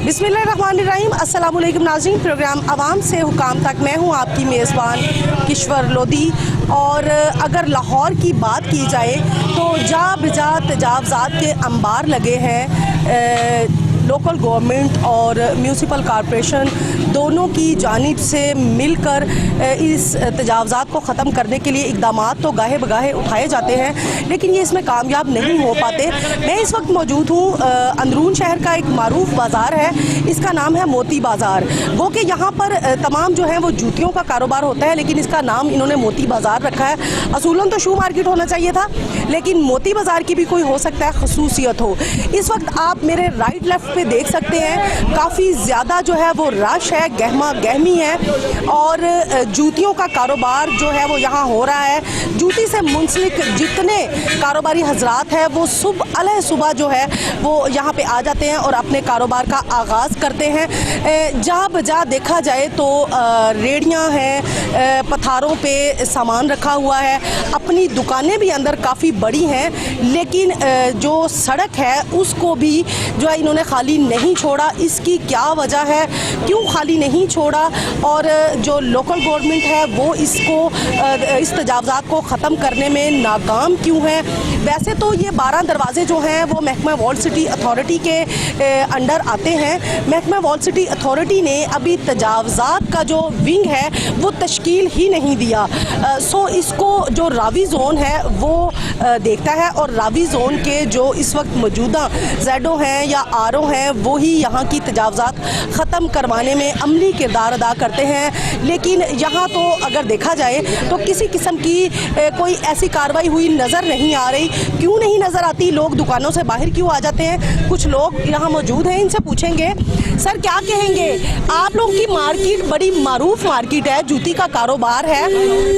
बिस्मिल्लाहिर्रहमानिर्रहीम। अस्सलाम वालेकुम नाज़रीन, प्रोग्राम आवाम से हुकाम तक मैं हूँ आपकी मेज़बान किश्वर लोधी। और अगर लाहौर की बात की जाए तो जा बिजा तजावज़ात के अंबार लगे हैं। लोकल गवर्नमेंट और म्यूनसिपल कॉरपोरेशन दोनों की जानिब से मिलकर इस तजावज़ात को ख़त्म करने के लिए इक़दाम तो गाहे बगाहे उठाए जाते हैं, लेकिन ये इसमें कामयाब नहीं हो पाते। मैं इस वक्त मौजूद हूँ अंदरून शहर का एक मारूफ बाज़ार है, इसका नाम है मोती बाज़ार। वो कि यहाँ पर तमाम जो है वो जूतियों का कारोबार होता है, लेकिन इसका नाम इन्होंने मोती बाज़ार रखा है। असूलन तो शू मार्केट होना चाहिए था, लेकिन मोती बाज़ार की भी कोई हो सकता है खसूसियत हो। इस वक्त आप मेरे राइट लेफ्ट पे देख सकते हैं काफ़ी ज़्यादा जो है वो रश है, गहमा गहमी है और जूतियों का कारोबार जो है वो यहाँ हो रहा है। जूती से मुंसलिक जितने कारोबारी हजरात हैं वो सुबह जो है वो यहाँ पे आ जाते हैं और अपने कारोबार का आगाज़ करते हैं। जहाँ बजा देखा जाए तो रेड़ियाँ हैं, पथारों पे सामान रखा हुआ है, अपनी दुकानें भी अंदर काफ़ी बड़ी हैं, लेकिन जो सड़क है उसको भी जो है इन्होंने खाली नहीं छोड़ा। इसकी क्या वजह है, क्यों खाली नहीं छोड़ा और जो लोकल गवर्नमेंट है वो इस तजावज़ात को ख़त्म करने में नाकाम क्यों है। वैसे तो ये 12 दरवाजे जो हैं वो महकमा वॉल सिटी अथॉरिटी के अंडर आते हैं। महकमा वॉल सिटी अथॉरिटी ने अभी तजावज़ात का जो विंग है वो तश्कील ही नहीं दिया। सो इसको जो रावी जोन है वो देखता है और रावी जोन के जो इस वक्त मौजूदा ज़ेडो हैं या आर ओ हैं वो ही यहाँ की तजावज़ात ख़त्म करवाने में अमली किरदार अदा करते हैं। लेकिन यहाँ तो अगर देखा जाए तो किसी किस्म की कोई ऐसी कार्रवाई हुई नज़र नहीं आ रही। क्यों नहीं नज़र आती? लोग दुकानों से बाहर क्यों आ जाते हैं? कुछ लोग यहाँ मौजूद हैं, इनसे पूछेंगे। सर क्या कहेंगे, आप लोग की मार्केट बड़ी मारूफ मार्केट है, जूती का कारोबार है,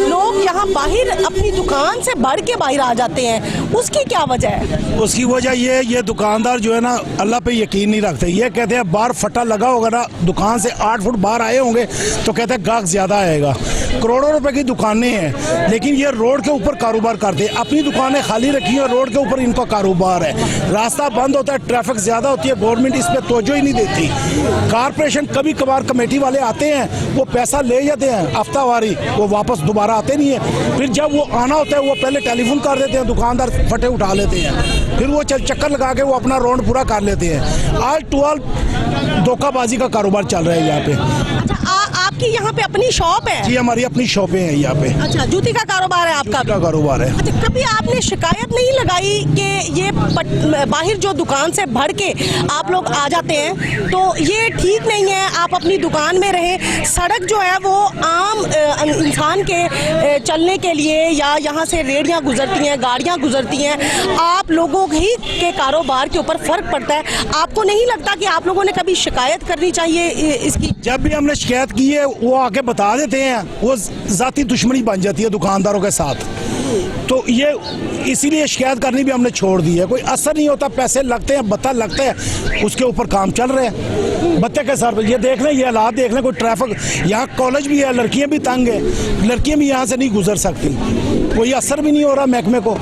लोग यहाँ बाहर अपनी दुकान से बढ़ के बाहर आ जाते हैं, उसकी क्या वजह है? उसकी वजह ये दुकानदार जो है ना अल्लाह पे यकीन नहीं रखते। ये कहते हैं बाहर फटा लगा होगा ना, दुकान से 8 फुट बाहर आए होंगे तो कहते हैं गाहक ज्यादा आएगा। करोड़ों रुपए की दुकानें हैं, लेकिन ये रोड के ऊपर कारोबार करते हैं, अपनी दुकानें खाली रखी हैं, रोड के ऊपर इनका कारोबार है। रास्ता बंद होता है, ट्रैफिक ज्यादा होती है, गवर्नमेंट इस पे तवज्जो ही नहीं देती। कारपोरेशन कभी कभार कमेटी वाले आते हैं, वो पैसा ले जाते हैं हफ्तावारी, वो वापस दोबारा आते नहीं है। फिर जब वो आना होता है वो पहले टेलीफोन कर देते हैं, दुकानदार फटे उठा लेते हैं, फिर वो चक्कर लगा के वो अपना राउंड पूरा कर लेते हैं। ऑल टू ऑल धोखाबाजी का कारोबार चल रहा है यहाँ पे। अच्छा, आपकी यहाँ पे अपनी शॉप है? जी हमारी अपनी शॉपें हैं यहाँ पे। अच्छा, जूती का कारोबार है आपका? जूती का कारोबार है। अच्छा, कभी आपने शिकायत नहीं लगाई कि ये बाहर जो दुकान से भर के आप लोग आ जाते हैं तो ये ठीक नहीं है, आप अपनी दुकान में रहें। सड़क जो है वो आम इंसान के चलने के लिए या यहाँ से रेड़ियाँ गुजरती हैं, गाड़ियाँ गुजरती हैं, आप लोगों ही के कारोबार के ऊपर फर्क पड़ता है। आपको नहीं लगता कि आप लोगों ने कभी शिकायत करनी चाहिए इसकी? जब भी हमने शिकायत की है वो आके बता देते हैं, वो जाती दुश्मनी बन जाती है दुकानदारों के साथ, तो ये इसीलिए शिकायत करनी भी हमने छोड़ दी है। कोई असर नहीं होता, पैसे लगते हैं, बत्ता लगते हैं, उसके ऊपर काम चल रहे हैं बत्ते के सर। ये देख लें, ये हालात देख लें, कोई ट्रैफिक, यहाँ कॉलेज भी है, लड़कियां भी तंग है, लड़कियां भी यहाँ से नहीं गुजर सकती, कोई असर भी नहीं हो रहा महकमे को।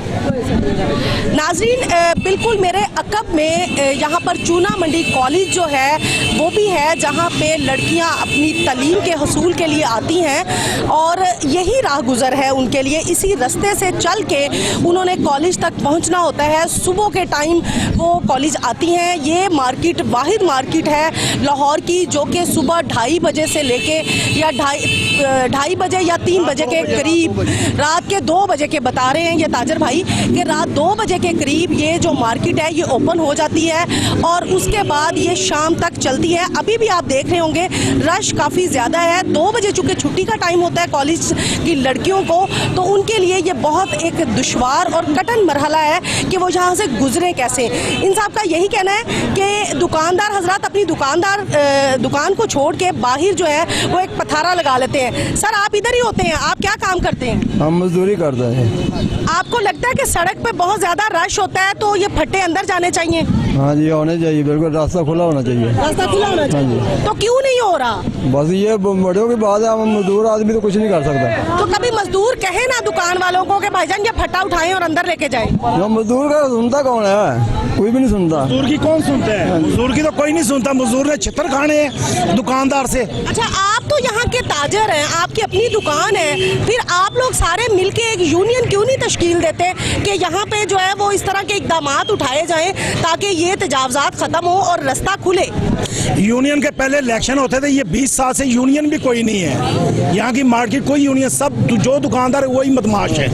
नाज़रीन, बिल्कुल मेरे अकब में यहाँ पर चूना मंडी कॉलेज जो है वो भी है, जहाँ पे लड़कियाँ अपनी तालीम के हसूल के लिए आती हैं और यही राह गुज़र है उनके लिए। इसी रास्ते से चल के उन्होंने कॉलेज तक पहुँचना होता है। सुबह के टाइम वो कॉलेज आती हैं। ये मार्केट वाहिद मार्केट है लाहौर की जो कि सुबह 2:30 बजे से लेके या 2:30 बजे या 3 बजे के करीब, रात के 2 बजे के बता रहे हैं ये ताजर भाई कि रात 2 बजे के करीब ये जो मार्केट है ये ओपन हो जाती है और उसके बाद ये शाम तक चलती है। अभी भी आप देख रहे होंगे रश काफ़ी ज़्यादा है। 2 बजे चूँकि छुट्टी का टाइम होता है कॉलेज की लड़कियों को, तो उनके लिए ये बहुत एक दुश्वार और कठिन मरहला है कि वो यहाँ से गुजरे कैसे। इन साहब का यही कहना है कि दुकानदार हजरात अपनी दुकान को छोड़ के बाहर जो है वो एक पथारा लगा लेते हैं। सर आप इधर ही होते हैं, आप क्या काम करते हैं? हम मजदूरी करते हैं। आपको लगता है कि सड़क पे बहुत ज़्यादा रश होता है तो ये फट्टे अंदर जाने चाहिए? हाँ जी, होने चाहिए, बिल्कुल रास्ता खुला होना चाहिए। रास्ता खुला होना हाँ जी। तो क्यों नहीं हो रहा? बस ये बड़ों की बात है, हम मजदूर आदमी तो कुछ नहीं कर सकता। तो कभी मजदूर कहे ना दुकान वालों को कि भाईजान ये फटा उठाएं और अंदर लेके जाएं। जो मजदूर का सुनता कौन है? कोई भी नहीं सुनता। मजदूर की कौन सुनता है? मजदूर की तो कोई नहीं सुनता। मजदूर ने छितर खाने हैं दुकानदार से। अच्छा, आप तो यहाँ के ताजर हैं, आपकी अपनी दुकान है, फिर आप लोग सारे मिलके एक यूनियन क्यों नहीं तश्कील देते कि यहाँ पे जो है वो इस तरह के इकदामात उठाए जाएं ताकि ये तजावजात खत्म हो और रास्ता खुले? यूनियन के पहले इलेक्शन होते थे, ये 20 साल से यूनियन भी कोई नहीं है। यहाँ की मार्केट कोई यूनियन, सब जो दुकानदार है वही बदमाश है।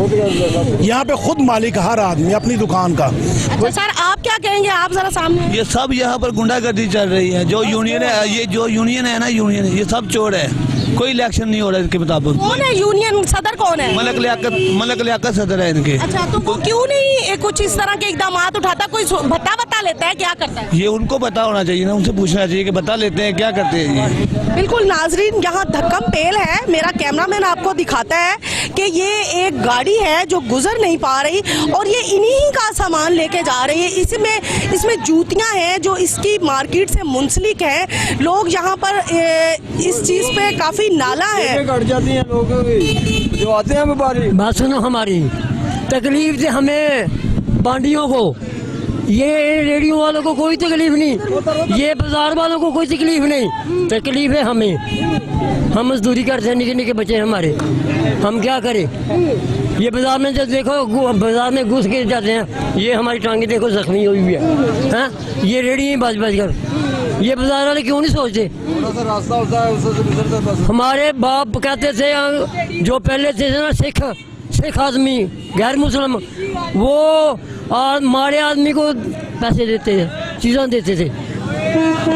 यहाँ पे खुद मालिक हर आदमी अपनी दुकान का। अच्छा सर, आप क्या कहेंगे? आप जरा सामने। ये सब यहाँ पर गुंडागर्दी चल रही है। जो यूनियन है, ये जो यूनियन है ना, यूनियन ये सब चोर है। कोई इलेक्शन नहीं हो रहा है इनके मुताबिक। कौन है यूनियन सदर? कौन है? मलक लियाकत सदर है इनके। अच्छा, तो वो क्यों नहीं कुछ इस तरह के इकदामात उठाता? कोई बता लेता है क्या करता है? ये उनको पता होना चाहिए ना, उनसे पूछना चाहिए कि बता लेते हैं क्या करते हैं ये। बिल्कुल नाजरीन, यहाँ धक्कम पेल है। मेरा कैमरामैन आपको दिखाता है कि ये एक गाड़ी है जो गुजर नहीं पा रही और ये इन्हीं का सामान लेके जा रही है। इसमें जूतियाँ हैं जो इसकी मार्केट से मुंसलिक हैं। लोग यहाँ पर इस चीज़ पे काफ़ी नाला है। कट जाती हैं लोग जो आते हैं व्यापारी। बात सुनो, हमारी तकलीफ से हमें बांडियों को, ये रेडियो वालों को कोई तकलीफ नहीं, ये बाजार वालों को कोई तकलीफ नहीं। तकलीफ है हमें। हम मजदूरी करते हैं, निके निके बच्चे हमारे, हम क्या करें? ये बाजार में जब देखो, बाजार में घुस के जाते हैं, ये हमारी टांगे देखो जख्मी हुई हुई है। हाँ, ये रेडी बज बज कर। ये बाजार वाले क्यों नहीं सोचते? रास्ता होता है उससे गुजरते बस। हमारे बाप कहते थे, जो पहले थे ना सिख आदमी, गैर मुस्लिम, वो मारे आदमी को पैसे देते थे, चीज़ें देते थे,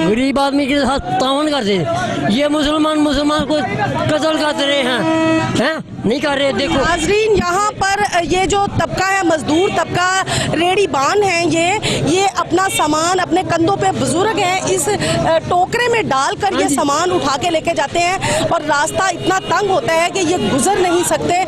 गरीब आदमी के साथ तावन करते थे। ये मुसलमान को कत्ल कर रहे हैं? नहीं कर रहे। देखो नाजरीन, यहाँ पर ये जो तबका है, मजदूर तबका, रेडी बान है, ये अपना सामान अपने कंधों पे, बुजुर्ग हैं, इस टोकरे में डालकर ये सामान उठा के लेके जाते हैं और रास्ता इतना तंग होता है कि ये गुजर नहीं सकते।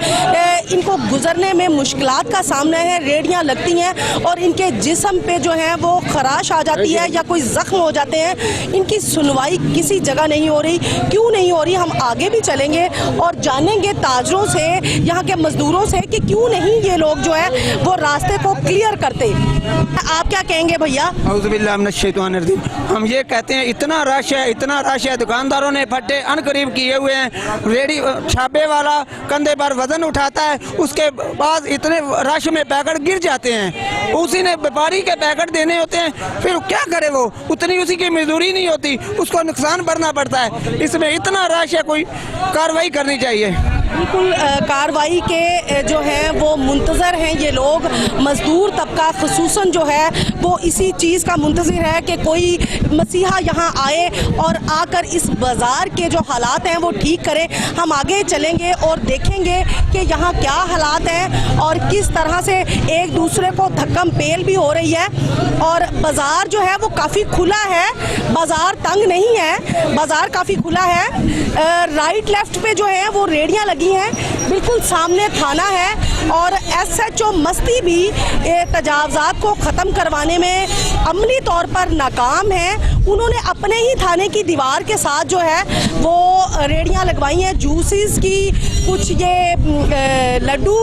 इनको गुजरने में मुश्किलात का सामना है। रेडियाँ लगती हैं और इनके जिस्म पे जो है वो खराश आ जाती है या कोई जख्म हो जाते हैं। इनकी सुनवाई किसी जगह नहीं हो रही। क्यों नहीं हो रही? हम आगे भी चलेंगे और जानेंगे ताजरों से, यहाँ के मजदूरों से कि क्यों नहीं ये लोग जो है वो रास्ते को क्लियर करते। आप क्या कहेंगे भैया? हम ये कहते हैं, इतना रश है, दुकानदारों ने फट्टे अनकरीब किए हुए हैं। रेडी छापे वाला कंधे पर वजन उठाता है, उसके बाद इतने रश में पैकेट गिर जाते हैं। उसी ने व्यापारी के पैकेट देने होते हैं, फिर क्या करे वो? उतनी उसी की मजदूरी नहीं होती, उसको नुकसान भरना पड़ता है। इसमें इतना रश है, कोई कार्रवाई करनी चाहिए। बिल्कुल, कार्रवाई के जो है वो मुंतज़र हैं ये लोग। मजदूर तबका ख़ुसूसन जो है वो इसी चीज़ का मुंतज़र है कि कोई मसीहा यहाँ आए और आकर इस बाज़ार के जो हालात हैं वो ठीक करे। हम आगे चलेंगे और देखेंगे कि यहाँ क्या हालात हैं और किस तरह से एक दूसरे को धक्कम पेल भी हो रही है। और बाज़ार जो है वो काफ़ी खुला है, बाज़ार तंग नहीं है, बाज़ार काफ़ी खुला है। राइट लेफ्ट पे जो है वो रेडियाँ लगी हैं, बिल्कुल सामने थाना है और SHO मस्ती भी तजावजात को ख़त्म करवाने में अमली तौर पर नाकाम है। उन्होंने अपने ही थाने की दीवार के साथ जो है वो रेडियाँ लगवाई हैं, जूसेस की, कुछ ये लड्डू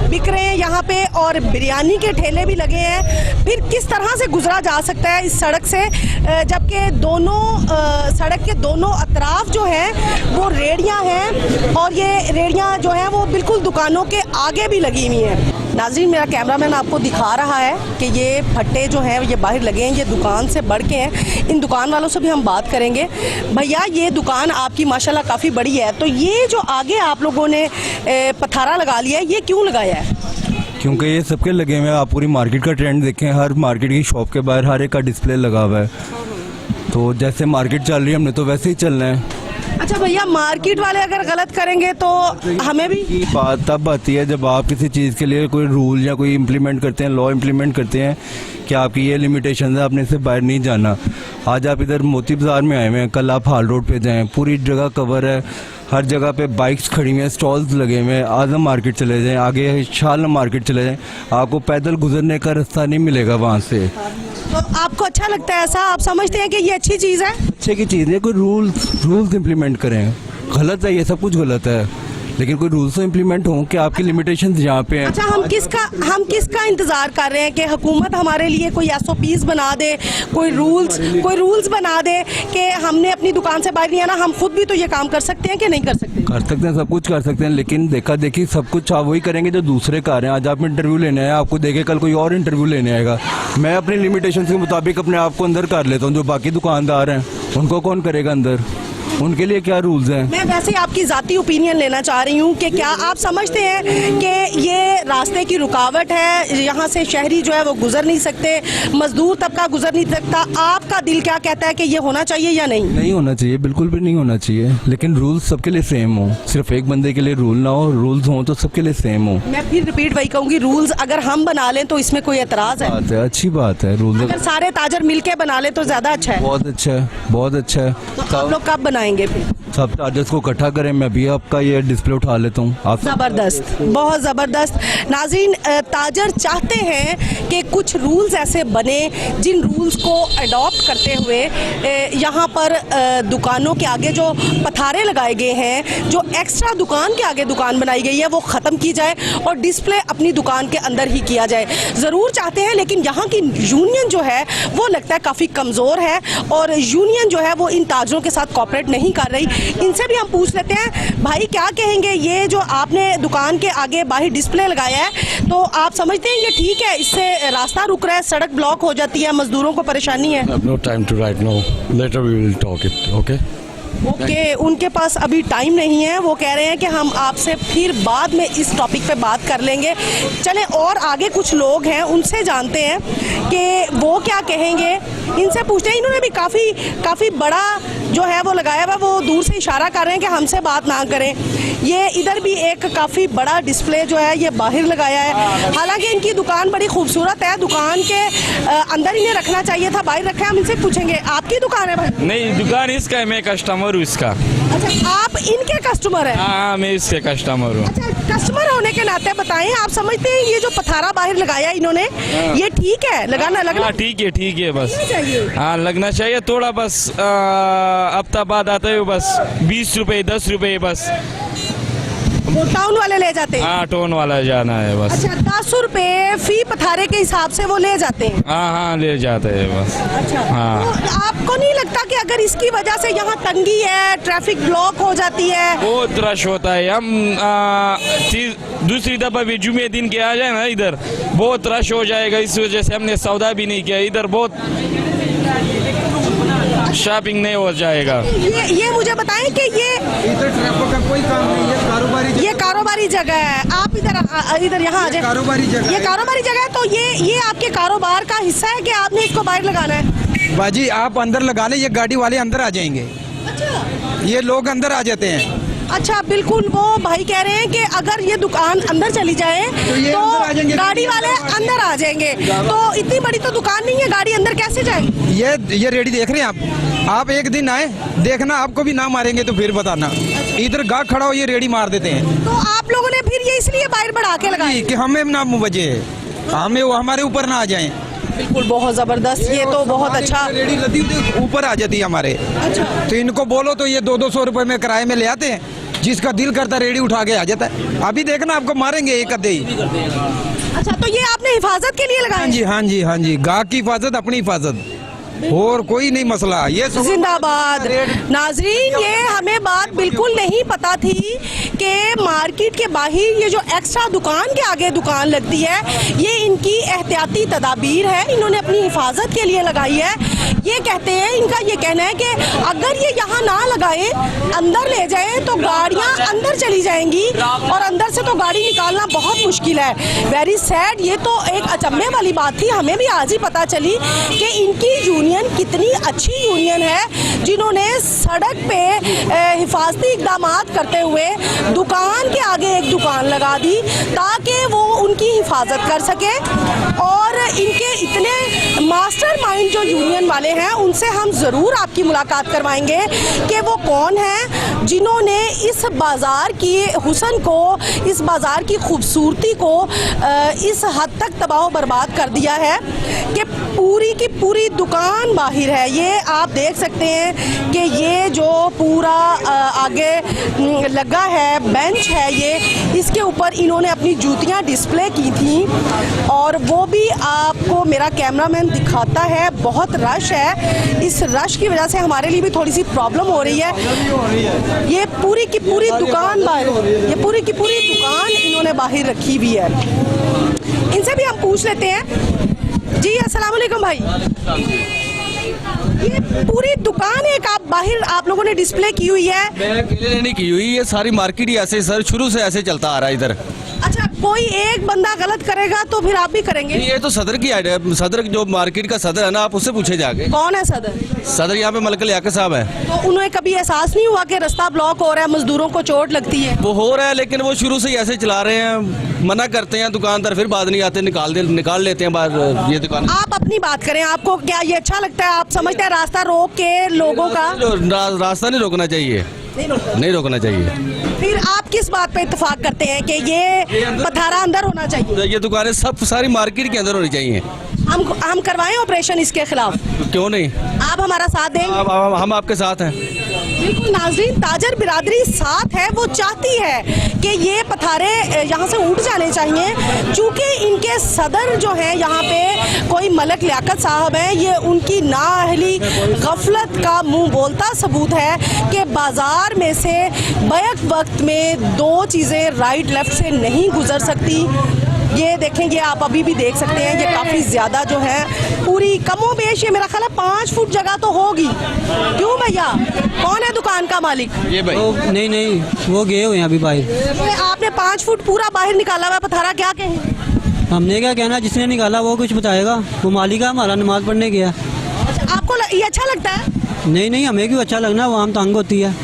बिक रहे हैं यहाँ पे और बिरयानी के ठेले भी लगे हैं। फिर किस तरह से गुजरा जा सकता है इस सड़क से, जबकि दोनों सड़क के दोनों अतराफ जो है वो रेडियाँ हैं और ये रेडियाँ जो हैं वो बिल्कुल दुकानों के आगे भी लगी हुई हैं। नाज़रीन, मेरा कैमरामैन आपको दिखा रहा है कि ये फट्टे जो हैं ये बाहर लगे हैं, ये दुकान से बढ़ के हैं। इन दुकान वालों से भी हम बात करेंगे। भैया, ये दुकान आपकी माशाल्लाह काफ़ी बड़ी है, तो ये जो आगे आप लोगों ने पथारा लगा लिया है, ये क्यों लगाया है? क्योंकि ये सबके लगे हुए हैं। आप पूरी मार्केट का ट्रेंड देखें, हर मार्केट की शॉप के बाहर हर एक का डिस्प्ले लगा हुआ है। तो जैसे मार्केट चल रही है हमने तो वैसे ही चलना है। अच्छा भैया, मार्केट वाले अगर गलत करेंगे तो हमें भी बात तब आती है जब आप किसी चीज़ के लिए कोई रूल या कोई इम्प्लीमेंट करते हैं, लॉ इम्प्लीमेंट करते हैं कि आपकी ये लिमिटेशन है, आपने इससे बाहर नहीं जाना। आज आप इधर मोती बाज़ार में आए हुए हैं, कल आप हाल रोड पे जाएं, पूरी जगह कवर है, हर जगह पे बाइक्स खड़ी हुई हैं, स्टॉल्स लगे हुए हैं। आजम मार्केट चले जाएं, आगे शालम मार्केट चले जाएं, आपको पैदल गुजरने का रास्ता नहीं मिलेगा वहाँ से। तो आपको अच्छा लगता है ऐसा? आप समझते हैं कि ये अच्छी चीज़ है? अच्छे की चीज़ है, कोई रूल्स इम्प्लीमेंट करें। गलत है, ये सब कुछ गलत है, लेकिन कोई रूल्स तो इम्प्लीमेंट हों कि आपकी लिमिटेशंस यहाँ पे हैं। अच्छा, हम किसका इंतजार कर रहे हैं कि हुकूमत हमारे लिए कोई SOPs बना दे, कोई रूल्स बना दे कि हमने अपनी दुकान से बाहर नहीं आना? हम खुद भी तो ये काम कर सकते हैं कि नहीं कर सकते? कर सकते हैं, सब कुछ कर सकते हैं, लेकिन देखा देखी सब कुछ आप वही करेंगे जो दूसरे कर रहे हैं। आज आप इंटरव्यू लेने आए, आपको देखे कल कोई और इंटरव्यू लेने आएगा। मैं अपनी लिमिटेशन के मुताबिक अपने आप को अंदर कर लेता हूँ। जो बाकी दुकानदार हैं उनको कौन करेगा अंदर? उनके लिए क्या रूल्स हैं? मैं वैसे आपकी ज़ाती ओपिनियन लेना चाह रही हूँ कि क्या आप समझते हैं कि ये रास्ते की रुकावट है, यहाँ से शहरी जो है वो गुजर नहीं सकते, मजदूर तबका गुजर नहीं सकता? आपका दिल क्या कहता है कि ये होना चाहिए या नहीं? नहीं होना चाहिए, बिल्कुल भी नहीं होना चाहिए, लेकिन रूल्स सबके लिए सेम हो। सिर्फ एक बंदे के लिए रूल ना हो, रूल्स हों तो सबके लिए सेम हो। मैं फिर रिपीट वही कहूँगी, रूल्स अगर हम बना लें तो इसमें कोई एतराज़ है? बात है, अच्छी बात है। रूल्स अगर सारे ताजर मिलके बना लें तो ज़्यादा अच्छा है। बहुत अच्छा है, बहुत अच्छा है। तो आप लोग कब बनाएंगे फिर? सब चार्जर्स को इकट्ठा करें, मैं भी आपका ये डिस्प्ले उठा लेता हूँ। आप ज़बरदस्त, बहुत ज़बरदस्त। नाज़रीन, ताजर चाहते हैं कि कुछ रूल्स ऐसे बने जिन रूल्स को अडॉप्ट करते हुए यहाँ पर दुकानों के आगे जो पथारे लगाए गए हैं, जो एक्स्ट्रा दुकान के आगे दुकान बनाई गई है, वो ख़त्म की जाए और डिस्प्ले अपनी दुकान के अंदर ही किया जाए। ज़रूर चाहते हैं, लेकिन यहाँ की यूनियन जो है वो लगता है काफ़ी कमज़ोर है और यूनियन जो है वो इन ताजरों के साथ कोऑपरेट नहीं कर रही। इनसे भी हम पूछ लेते हैं, भाई क्या कहेंगे, ये जो आपने दुकान के आगे बाहर डिस्प्ले लगाया है तो आप समझते हैं ये ठीक है? इससे रास्ता रुक रहा है, सड़क ब्लॉक हो जाती है, मजदूरों को परेशानी है? No time to write now. Later we will talk it. Okay. Okay, उनके पास अभी टाइम नहीं है। वो कह रहे हैं कि हम आपसे फिर बाद में इस टॉपिक पे बात कर लेंगे। चलें, और आगे कुछ लोग हैं, उनसे जानते हैं कि वो क्या कहेंगे। इनसे पूछते हैं। इन्होंने भी काफ़ी बड़ा जो है वो लगाया हुआ, वो दूर से इशारा कर रहे हैं कि हमसे बात ना करें। ये इधर भी एक काफ़ी बड़ा डिस्प्ले जो है ये बाहर लगाया है। हालांकि इनकी दुकान बड़ी खूबसूरत है, दुकान के अंदर इन्हें रखना चाहिए था, बाहर रखा है। हम इनसे पूछेंगे, आपकी दुकान है भाई? नहीं, दुकान इसका है, मैं कस्टमर हूँ इसका। अच्छा, आप इनके कस्टमर हैं? हाँ, मैं इसके कस्टमर हूँ। अच्छा, कस्टमर होने के नाते बताएं, आप समझते हैं ये जो पथारा बाहर लगाया इन्होंने, ये ठीक है लगना? हाँ, ठीक है बस। चाहिए? हाँ, लगना चाहिए थोड़ा, बस हफ्ता बाद आता है बस 20 रुपए 10 रुपए बस। वो टाउन वाले ले जाते हैं? हाँ, टोन वाला जाना है बस। अच्छा, 10 रुपए फी पथारे के हिसाब से वो ले जाते हैं? हाँ, ले जाते हैं बस। अच्छा, हाँ। तो आपको नहीं लगता कि अगर इसकी वजह से यहाँ तंगी है, ट्रैफिक ब्लॉक हो जाती है? बहुत रश होता है। हम दूसरी दफा भी जुमे दिन के आ जाए ना, इधर बहुत रश हो जाएगा। इस वजह से हमने सौदा भी नहीं किया, इधर बहुत शॉपिंग नहीं हो जाएगा। ये मुझे बताएं कि ये इधर ट्रैफिक का कोई काम नहीं है, ये कारोबारी जगह है। आप इधर यहाँ आ जाए। कारोबारी जगह, ये कारोबारी जगह है, तो ये आपके कारोबार का हिस्सा है कि आपने इसको बाहर लगाना है? बाजी आप अंदर लगा ले, ये गाड़ी वाले अंदर आ जाएंगे। अच्छा, ये लोग अंदर आ जाते हैं। अच्छा, बिल्कुल। वो भाई कह रहे हैं कि अगर ये दुकान अंदर चली जाए ये तो अंदर आ जाएंगे, गाड़ी वाले अंदर आ जाएंगे। तो इतनी बड़ी तो दुकान नहीं है, गाड़ी अंदर कैसे जाएगी? ये रेडी देख रहे हैं आप एक दिन आए देखना, आपको भी ना मारेंगे तो फिर बताना। इधर गाहक खड़ा हो, ये रेडी मार देते हैं। तो आप लोगों ने फिर ये इसलिए बाहर बढ़ा के लगाई कि हमें ना मुवज्जे, हमें वो हमारे ऊपर ना आ जाए। बिल्कुल, बहुत जबरदस्त। ये तो बहुत अच्छा। रेडी लदी ऊपर आ जाती है हमारे। अच्छा, तो इनको बोलो तो ये 200 रुपए में किराए में ले आते हैं, जिसका दिल करता रेडी उठा के आ जाता है। अभी देखना आपको मारेंगे एक अद्धे ही। अच्छा, तो ये आपने हिफाजत के लिए लगाया? हाँ जी, गाहक की हिफाजत, अपनी हिफाजत, और कोई नहीं मसला। ये जिंदाबाद। नाजरीन, ये हमें बात बिल्कुल नहीं पता थी कि मार्केट के बाहर ये जो एक्स्ट्रा दुकान के आगे दुकान लगती है, ये इनकी एहतियाती तदाबीर है, इन्होंने अपनी हिफाजत के लिए लगाई है। ये कहते हैं, इनका ये कहना है कि अगर ये यहाँ ना लगाए, अंदर ले जाए तो गाड़ियाँ अंदर चली जाएंगी और अंदर से तो गाड़ी निकालना बहुत मुश्किल है। Very sad. ये तो एक अचंभे वाली बात थी, हमें भी आज ही पता चली कि इनकी यूनियन कितनी अच्छी यूनियन है, जिन्होंने सड़क पे हिफाजती इकदाम करते हुए दुकान के आगे एक दुकान लगा दी ताकि वो उनकी हिफाजत कर सके। और इनके इतने मास्टरमाइंड जो यूनियन वाले वाले हैं उनसे हम ज़रूर आपकी मुलाकात करवाएंगे कि वो कौन हैं जिन्होंने इस बाज़ार की हुस्न को, इस बाज़ार की खूबसूरती को इस हद तक तबाह बर्बाद कर दिया है कि पूरी की पूरी दुकान बाहर है। ये आप देख सकते हैं कि ये जो पूरा आगे लगा है बेंच है, ये इसके ऊपर इन्होंने अपनी जूतियां डिस्प्ले की थी और वो भी आपको मेरा कैमरामैन दिखाता है। बहुत रश है, इस रश की वजह से हमारे लिए भी थोड़ी सी प्रॉब्लम हो रही है। ये पूरी की पूरी दुकान बाहर, ये पूरी की पूरी दुकान इन्होंने बाहर रखी हुई है। इनसे भी हम पूछ लेते हैं। जी अस्सलाम वालेकुम भाई, ये पूरी दुकान एक आप बाहर आप लोगों ने डिस्प्ले की हुई है? मैं अकेले ने नहीं की हुई, ये सारी मार्केट ही ऐसे सर शुरू से ऐसे चलता आ रहा है इधर। अच्छा, कोई एक बंदा गलत करेगा तो फिर आप भी करेंगे? ये तो सदर की आइडिया, सदर जो मार्केट का सदर है ना, आप उससे पूछे जाके। कौन है सदर? सदर यहाँ पे मलक लियाकत साहब है। तो उन्हें कभी एहसास नहीं हुआ कि रास्ता ब्लॉक हो रहा है, मजदूरों को चोट लगती है? वो हो रहा है लेकिन वो शुरू से ही ऐसे चला रहे हैं, मना करते हैं दुकानदार, फिर बाद नहीं आते, निकाल लेते हैं बाहर ये दुकान। आप अपनी बात करें, आपको क्या ये अच्छा लगता है? आप समझते हैं रास्ता रोक के लोगों का? रास्ता नहीं रोकना चाहिए, नहीं रोकना चाहिए। फिर आप किस बात पे इत्तेफाक करते हैं कि ये पथारा अंदर होना चाहिए? ये दुकानें सब सारी मार्केट के अंदर होनी चाहिए। हम करवाएं ऑपरेशन इसके खिलाफ? क्यों नहीं, आप हमारा साथ देंगे? हम आपके साथ हैं। बिल्कुल नाज़रीन, ताजर बिरादरी साथ है, वो चाहती है कि ये पथारे यहाँ से उठ जाने चाहिए। चूँकि इनके सदर जो हैं यहाँ पे कोई मलक लियाकत साहब हैं, ये उनकी नाअहली गफलत का मुंह बोलता सबूत है कि बाज़ार में से बैक वक्त में दो चीज़ें राइट लेफ्ट से नहीं गुजर सकती। ये देखें, ये आप अभी भी देख सकते हैं, ये काफ़ी ज़्यादा जो है पूरी कमो बेश, ये मेरा ख्याल है 5 फुट जगह तो होगी। क्यों भैया, कौन है दुकान का मालिक? ये भाई नहीं वो गए हुए हैं अभी बाहर। तो आपने 5 फुट पूरा बाहर निकाला हुआ पथारा, क्या कहें? हमने क्या कहना, जिसने निकाला वो कुछ बताएगा, वो मालिक है हमारा, नमाज पढ़ने गया। अच्छा, आपको ये अच्छा लगता है? नहीं हमें क्यों अच्छा लगना, वो आम तंग होती है,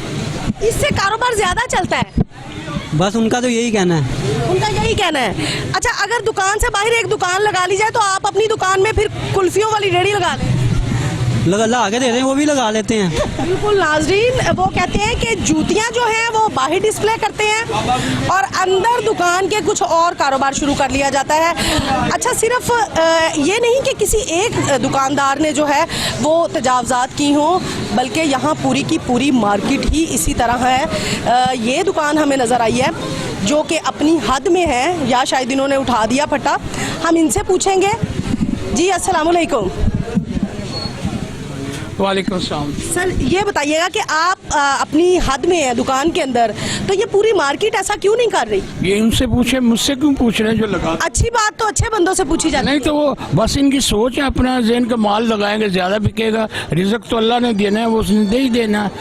इससे कारोबार ज़्यादा चलता है? बस उनका तो यही कहना है। उनका यही कहना है। अच्छा, अगर दुकान से बाहर एक दुकान लगा ली जाए तो आप अपनी दुकान में फिर कुल्फियों वाली रेडी लगा लें? लगा के दे रहे हैं, वो भी लगा लेते हैं। बिल्कुल नाजरीन, वो कहते हैं कि जूतियां जो हैं वो बाहर डिस्प्ले करते हैं और अंदर दुकान के कुछ और कारोबार शुरू कर लिया जाता है। अच्छा, सिर्फ ये नहीं कि किसी एक दुकानदार ने जो है वो तजावज़ात की हों, बल्कि यहाँ पूरी की पूरी मार्केट ही इसी तरह है। ये दुकान हमें नज़र आई है जो कि अपनी हद में है, या शायद इन्होंने उठा दिया फटा। हम इनसे पूछेंगे। जी अस्सलाम वालेकुम। वालेकुम सलाम। सर, ये बताइएगा कि आप अपनी हद में है दुकान के अंदर, तो ये पूरी मार्केट ऐसा क्यों नहीं कर रही? ये इनसे पूछे, मुझसे क्यों पूछ रहे हैं जो लगा? अच्छी बात तो अच्छे बंदों से पूछी जाती है। नहीं तो वो बस इनकी सोच है, अपना ज़हन का माल लगाएंगे, ज़्यादा बिकेगा। रिज़्क तो अल्लाह ने देना है, वो उसने दे ही देना है।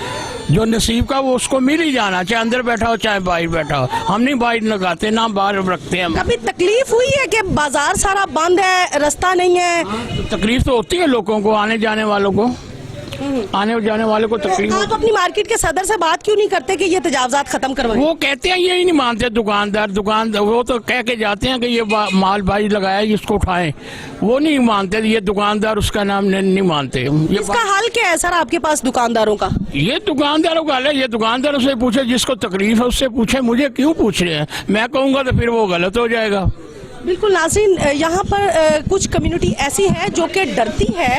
जो नसीब का वो उसको मिल ही जाना, चाहे अंदर बैठा हो चाहे बाहर बैठा हो। हम नहीं बाहर लगाते, ना बाहर रखते हैं। कभी तकलीफ हुई है कि बाजार सारा बंद है, रास्ता नहीं है? तकलीफ तो होती है लोगों को, आने जाने वालों को, आने जाने वाले को तकलीफ। आप अपनी मार्केट के सदर से बात क्यों नहीं करते कि ये तजावजात खत्म करवाएं? वो कहते हैं, यही नहीं मानते दुकानदार वो तो कह के जाते हैं कि ये माल भाई लगाया है, इसको उठाएं। वो नहीं मानते, ये दुकानदार उसका नाम नहीं मानते। इसका हल क्या है सर आपके पास दुकानदारों का? ये दुकानदारों का हल है, ये दुकानदारों से पूछे, जिसको तकलीफ है उससे पूछे। मुझे क्यों पूछ रहे हैं? मैं कहूँगा तो फिर वो गलत हो जाएगा। बिल्कुल नाज़रीन, यहाँ पर कुछ कम्युनिटी ऐसी है जो कि डरती है,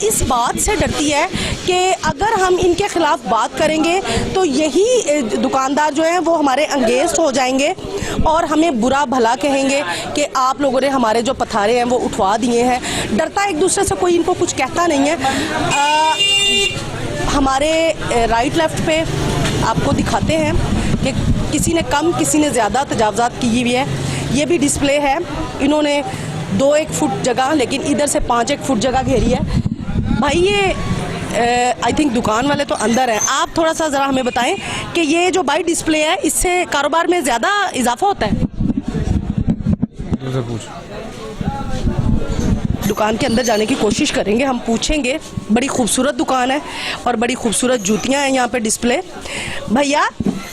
इस बात से डरती है कि अगर हम इनके ख़िलाफ़ बात करेंगे तो यही दुकानदार जो हैं वो हमारे अंगेस्ट हो जाएंगे और हमें बुरा भला कहेंगे कि आप लोगों ने हमारे जो पथारे हैं वो उठवा दिए हैं। डरता एक दूसरे से कोई इनको कुछ कहता नहीं है। हमारे राइट लेफ्ट पे आपको दिखाते हैं कि किसी ने कम किसी ने ज़्यादा तजावज़ात की हुई है। ये भी डिस्प्ले है, इन्होंने 2-1 फुट जगह, लेकिन इधर से 5-1 फुट जगह घेरी है। भाई ये आई थिंक दुकान वाले तो अंदर हैं, आप थोड़ा सा ज़रा हमें बताएं कि ये जो बाई डिस्प्ले है इससे कारोबार में ज़्यादा इजाफा होता है? दुकान के अंदर जाने की कोशिश करेंगे, हम पूछेंगे। बड़ी खूबसूरत दुकान है और बड़ी खूबसूरत जूतियाँ हैं यहाँ पे डिस्प्ले। भैया,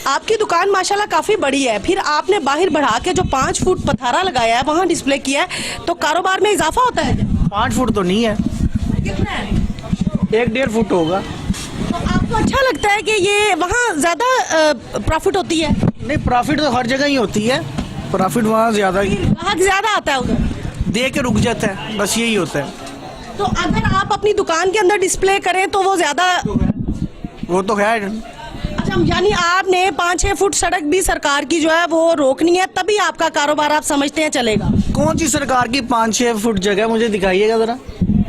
आपकी दुकान माशाल्लाह काफ़ी बड़ी है, फिर आपने बाहर बढ़ा के जो 5 फुट पथारा लगाया है वहाँ डिस्प्ले किया है, तो कारोबार में इजाफा होता है? 5 फुट तो नहीं है, कितना है? 1-1.5 फुट होगा। तो आपको अच्छा लगता है कि ये वहाँ ज़्यादा प्रॉफिट होती है? नहीं, प्रॉफिट तो हर जगह ही होती है, प्रॉफिट वहाँ ज़्यादा ही ग्राहक ज़्यादा आता है उधर, दे के रुक जाता है, बस यही होता है। तो अगर आप अपनी दुकान के अंदर डिस्प्ले करें तो वो ज़्यादा, वो तो है। अच्छा, यानी आपने 5-6 फुट सड़क भी सरकार की जो है वो रोकनी है, तभी आपका कारोबार आप समझते हैं चलेगा? कौन सी सरकार की 5-6 फुट जगह, मुझे दिखाइएगा ज़रा।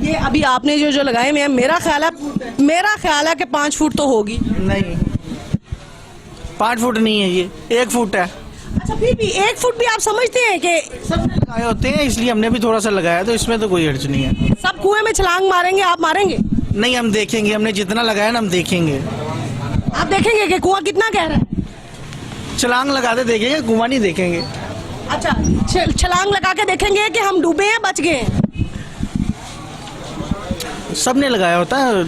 ये अभी आपने जो लगाए हुए हैं, मेरा ख्याल है कि 5 फुट तो होगी। नहीं, 5 फुट नहीं है, ये 1 फुट है। अच्छा, फिर भी 1 फुट भी आप समझते हैं कि सबने लगाए होते हैं, इसलिए हमने भी थोड़ा सा लगाया, तो इसमें तो कोई हर्ज नहीं है। सब कुएं में छलांग मारेंगे, आप मारेंगे? नहीं, हम देखेंगे, हमने जितना लगाया ना हम देखेंगे। आप देखेंगे कि कुआं कितना गहरा है? छलांग लगाते देखेंगे, कुआं नहीं देखेंगे। अच्छा, छलांग लगा के देखेंगे कि हम डूबे हैं, बच गए हैं? सबने लगाया होता है,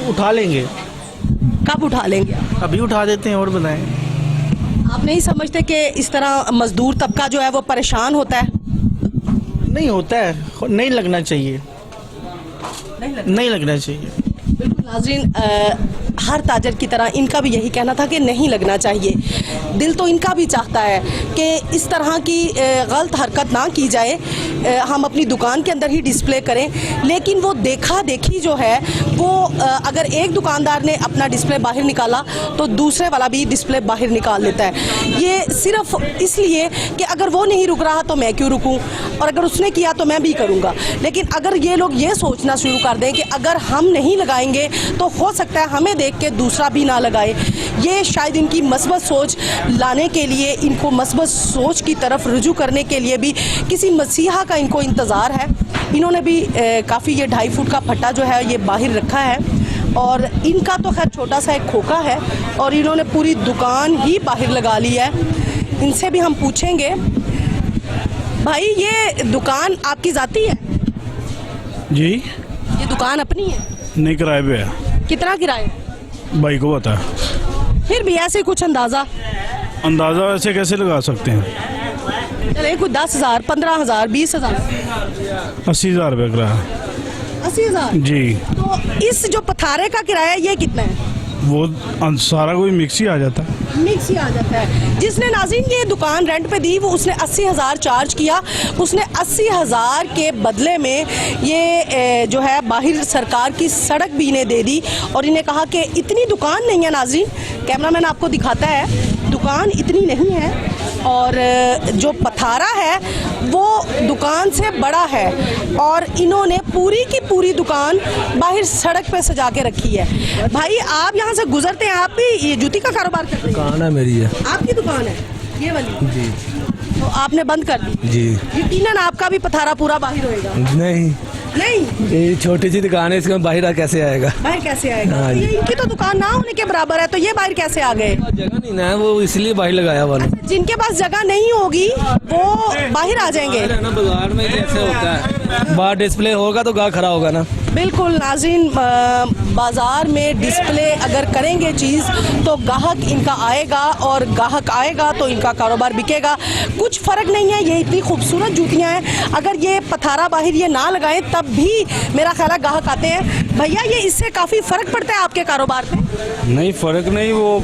उठा लेंगे। कब उठा लेंगे? अभी उठा देते हैं। और बताएं, आप नहीं समझते कि इस तरह मजदूर तबका जो है वो परेशान होता है? नहीं होता है, नहीं लगना चाहिए, नहीं लगना चाहिए। बिल्कुल नाज़रीन, हर ताजर की तरह इनका भी यही कहना था कि नहीं लगना चाहिए। दिल तो इनका भी चाहता है कि इस तरह की गलत हरकत ना की जाए, हम अपनी दुकान के अंदर ही डिस्प्ले करें, लेकिन वो देखा देखी जो है वो अगर एक दुकानदार ने अपना डिस्प्ले बाहर निकाला तो दूसरे वाला भी डिस्प्ले बाहर निकाल लेता है। ये सिर्फ इसलिए कि अगर वो नहीं रुक रहा तो मैं क्यों रुकूं, और अगर उसने किया तो मैं भी करूंगा। लेकिन अगर ये लोग ये सोचना शुरू कर दें कि अगर हम नहीं लगाएंगे तो हो सकता है हमें देख के दूसरा भी ना लगाए, ये शायद इनकी मस्बत सोच लाने के लिए, इनको मस्बत सोच की तरफ रुजू करने के लिए भी किसी मसीहा का इनको इंतज़ार है। इन्होंने भी काफ़ी ये 2.5 फुट का फट्टा जो है ये बाहर रखा है, और इनका तो खैर छोटा सा एक खोखा है, और इन्होंने पूरी दुकान ही बाहर लगा ली है। इनसे भी हम पूछेंगे, भाई ये दुकान आपकी ज़ाती है? जी, ये दुकान अपनी है? नहीं, किराए पे है। कितना किराया? भाई को पता है। फिर भी ऐसे कुछ अंदाज़ा ऐसे कैसे लगा सकते हैं? चले कुछ 10,000, 15,000, 20,000, 80,000 रुपये किराया। 80,000 जी। तो इस जो पथारे का किराया ये कितना है? वो सारा कोई मिक्स ही आ जाता है। मिक्स ही आ जाता है। जिसने नाज़रीन ये दुकान रेंट पे दी वो उसने 80,000 चार्ज किया। उसने 80,000 के बदले में ये जो है बाहर सरकार की सड़क भी इन्हें दे दी, और इन्हें कहा कि इतनी दुकान नहीं है नाज़रीन, कैमरामैन आपको दिखाता है, दुकान इतनी नहीं है, और जो पथारा है वो दुकान से बड़ा है, और इन्होंने पूरी की पूरी दुकान बाहर सड़क पे सजा के रखी है। भाई आप यहाँ से गुजरते हैं, आप भी ये जूती का कारोबार करते हैं? दुकान है मेरी है। आपकी दुकान है ये वाली? जी। तो आपने बंद कर दी? जी। यकीनन आपका भी पथारा पूरा बाहर होएगा? नहीं, ये छोटी सी दुकान है, इसमें बाहर कैसे आएगा? बाहर कैसे आएगा? हाँ तो जी। ये इनकी तो दुकान ना होने के बराबर है, तो ये बाहर कैसे आ गए? जगह नहीं ना है, वो इसलिए बाहर लगाया वाला। जिनके पास जगह नहीं होगी वो बाहर आ जाएंगे। बाजार में कैसे होता है, बाहर डिस्प्ले होगा तो गाहक खड़ा होगा ना। बिल्कुल नाज़रीन, बाज़ार में डिस्प्ले अगर करेंगे चीज़ तो ग्राहक इनका आएगा, और ग्राहक आएगा तो इनका कारोबार बिकेगा। कुछ फ़र्क नहीं है, ये इतनी खूबसूरत जूतियाँ हैं, अगर ये पथारा बाहर ये ना लगाएं तब भी मेरा ख्याल है ग्राहक आते हैं। भैया ये इससे काफ़ी फ़र्क पड़ता है आपके कारोबार पे? नहीं, फ़र्क नहीं, वो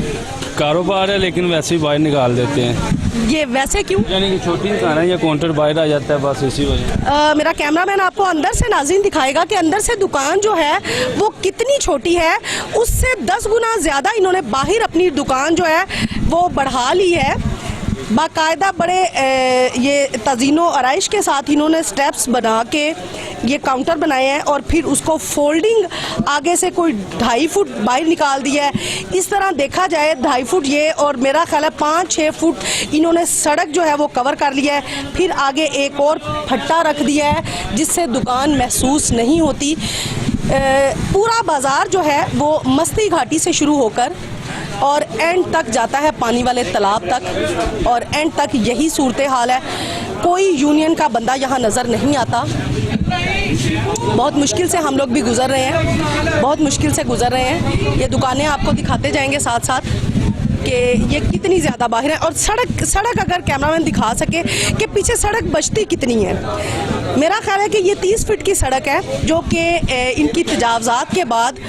कारोबार है लेकिन वैसे ही बाहर निकाल देते हैं। ये वैसे क्यों? यानी कि छोटी दुकान है, या काउंटर बाहर आ जाता है, बस इसी वजह। मेरा कैमरामैन आपको अंदर से नाज़रीन दिखाएगा कि अंदर से दुकान जो है वो कितनी छोटी है, उससे 10 गुना ज़्यादा इन्होंने बाहर अपनी दुकान जो है वो बढ़ा ली है। बाकायदा बड़े ये तज़ीनो आराइश के साथ इन्होंने स्टेप्स बना के ये काउंटर बनाए हैं, और फिर उसको फोल्डिंग आगे से कोई 2.5 फुट बाहर निकाल दिया है। इस तरह देखा जाए 2.5 फुट ये, और मेरा ख्याल है 5-6 फुट इन्होंने सड़क जो है वो कवर कर लिया है। फिर आगे एक और फट्टा रख दिया है जिससे दुकान महसूस नहीं होती। पूरा बाज़ार जो है वो मस्ती घाटी से शुरू होकर और एंड तक जाता है पानी वाले तालाब तक, और एंड तक यही सूरत हाल है। कोई यूनियन का बंदा यहाँ नज़र नहीं आता। बहुत मुश्किल से हम लोग भी गुज़र रहे हैं, बहुत मुश्किल से गुज़र रहे हैं। ये दुकानें आपको दिखाते जाएंगे साथ साथ कि ये कितनी ज़्यादा बाहर है, और सड़क अगर कैमरामैन दिखा सके कि पीछे सड़क बचती कितनी है। मेरा ख्याल है कि ये 30 फीट की सड़क है जो कि इनकी तजावज़ात के बाद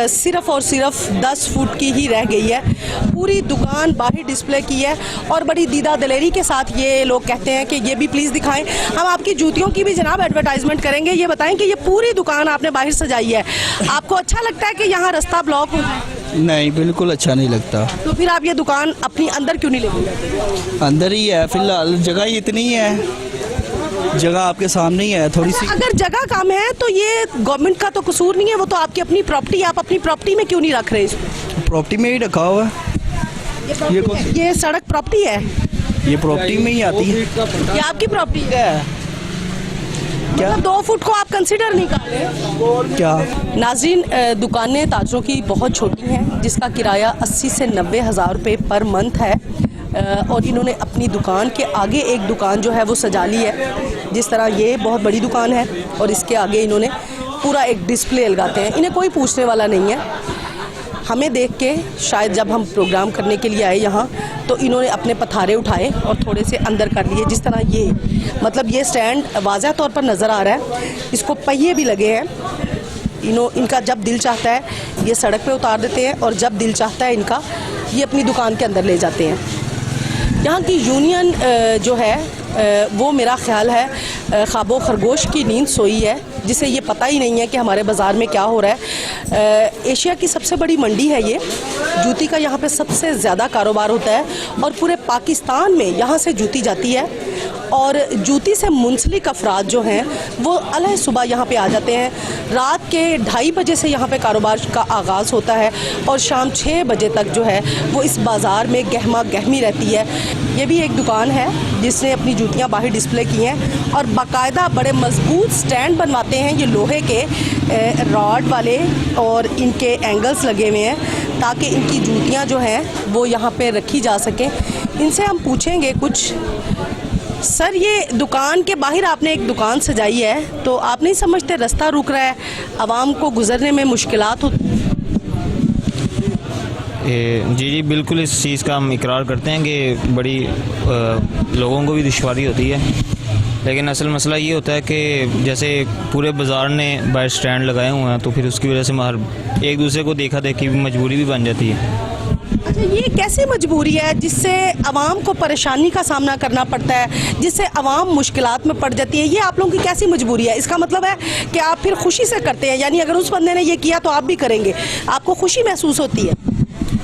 सिर्फ़ और सिर्फ 10 फुट की ही रह गई है। पूरी दुकान बाहर डिस्प्ले की है और बड़ी दीदा दलेरी के साथ ये लोग कहते हैं कि ये भी प्लीज़ दिखाएं। हम आपकी जूतियों की भी जनाब एडवर्टाइजमेंट करेंगे। ये बताएं कि ये पूरी दुकान आपने बाहर सजाई है, आपको अच्छा लगता है कि यहाँ रास्ता ब्लॉक हो? नहीं, बिल्कुल अच्छा नहीं लगता। तो फिर आप ये दुकान अपनी अंदर क्यों नहीं लेके जाते? अंदर ही है फिलहाल, जगह ही इतनी है, जगह आपके सामने ही है थोड़ी सी। अगर जगह कम है तो ये गवर्नमेंट का तो कसूर नहीं है, वो तो आपकी अपनी प्रॉपर्टी, आप अपनी प्रॉपर्टी में क्यों नहीं रख रहे इसको? प्रॉपर्टी में ही रखा हुआ है। ये सड़क प्रॉपर्टी है, ये प्रॉपर्टी में ही आती है। ये आपकी प्रॉपर्टी है क्या? 2 फुट को आप कंसिडर नहीं कर रहे क्या? नाज़रीन, दुकानें ताजरों की बहुत छोटी हैं जिसका किराया 80 से 90 हज़ार रुपये पर मंथ है और इन्होंने अपनी दुकान के आगे एक दुकान जो है वो सजा ली है। जिस तरह ये बहुत बड़ी दुकान है और इसके आगे इन्होंने पूरा एक डिस्प्ले लगाते हैं। इन्हें कोई पूछने वाला नहीं है। हमें देख के शायद जब हम प्रोग्राम करने के लिए आए यहाँ तो इन्होंने अपने पथारे उठाए और थोड़े से अंदर कर लिए। जिस तरह ये मतलब ये स्टैंड वाज़ह तौर पर नज़र आ रहा है, इसको पहिए भी लगे हैं। इनका जब दिल चाहता है ये सड़क पे उतार देते हैं और जब दिल चाहता है इनका ये अपनी दुकान के अंदर ले जाते हैं। यहाँ की यूनियन जो है वो मेरा ख्याल है ख्वाबो खरगोश की नींद सोई है, जिसे ये पता ही नहीं है कि हमारे बाज़ार में क्या हो रहा है। एशिया की सबसे बड़ी मंडी है ये, जूती का यहाँ पे सबसे ज़्यादा कारोबार होता है और पूरे पाकिस्तान में यहाँ से जूती जाती है और जूती से मुंसलिक अफराद जो हैं वो अलग सुबह यहाँ पे आ जाते हैं। रात के 2:30 बजे से यहाँ पे कारोबार का आगाज़ होता है और शाम 6 बजे तक जो है वो इस बाज़ार में गहमा गहमी रहती है। ये भी एक दुकान है जिसने अपनी जूतियाँ बाहर डिस्प्ले की हैं और बाकायदा बड़े मजबूत स्टैंड बनवाते हैं ये लोहे के रॉड वाले और इनके एंगल्स लगे हुए हैं ताकि इनकी जूतियाँ जो हैं वो यहाँ पे रखी जा सकें। इनसे हम पूछेंगे कुछ। सर, ये दुकान के बाहर आपने एक दुकान सजाई है तो आप नहीं समझते रास्ता रुक रहा है, आवाम को गुजरने में मुश्किलात होती? जी बिल्कुल, इस चीज़ का हम इकरार करते हैं कि बड़ी लोगों को भी दुश्वारी होती है, लेकिन असल मसला ये होता है कि जैसे पूरे बाज़ार ने बाहर स्टैंड लगाए हुए हैं तो फिर उसकी वजह से बाहर एक दूसरे को देखा देखी मजबूरी भी बन जाती है। अच्छा, ये कैसी मजबूरी है जिससे आवाम को परेशानी का सामना करना पड़ता है, जिससे आवाम मुश्किलात में पड़ जाती है? ये आप लोगों की कैसी मजबूरी है? इसका मतलब है कि आप फिर खुशी से करते हैं, यानी अगर उस बंदे ने ये किया तो आप भी करेंगे, आपको खुशी महसूस होती है?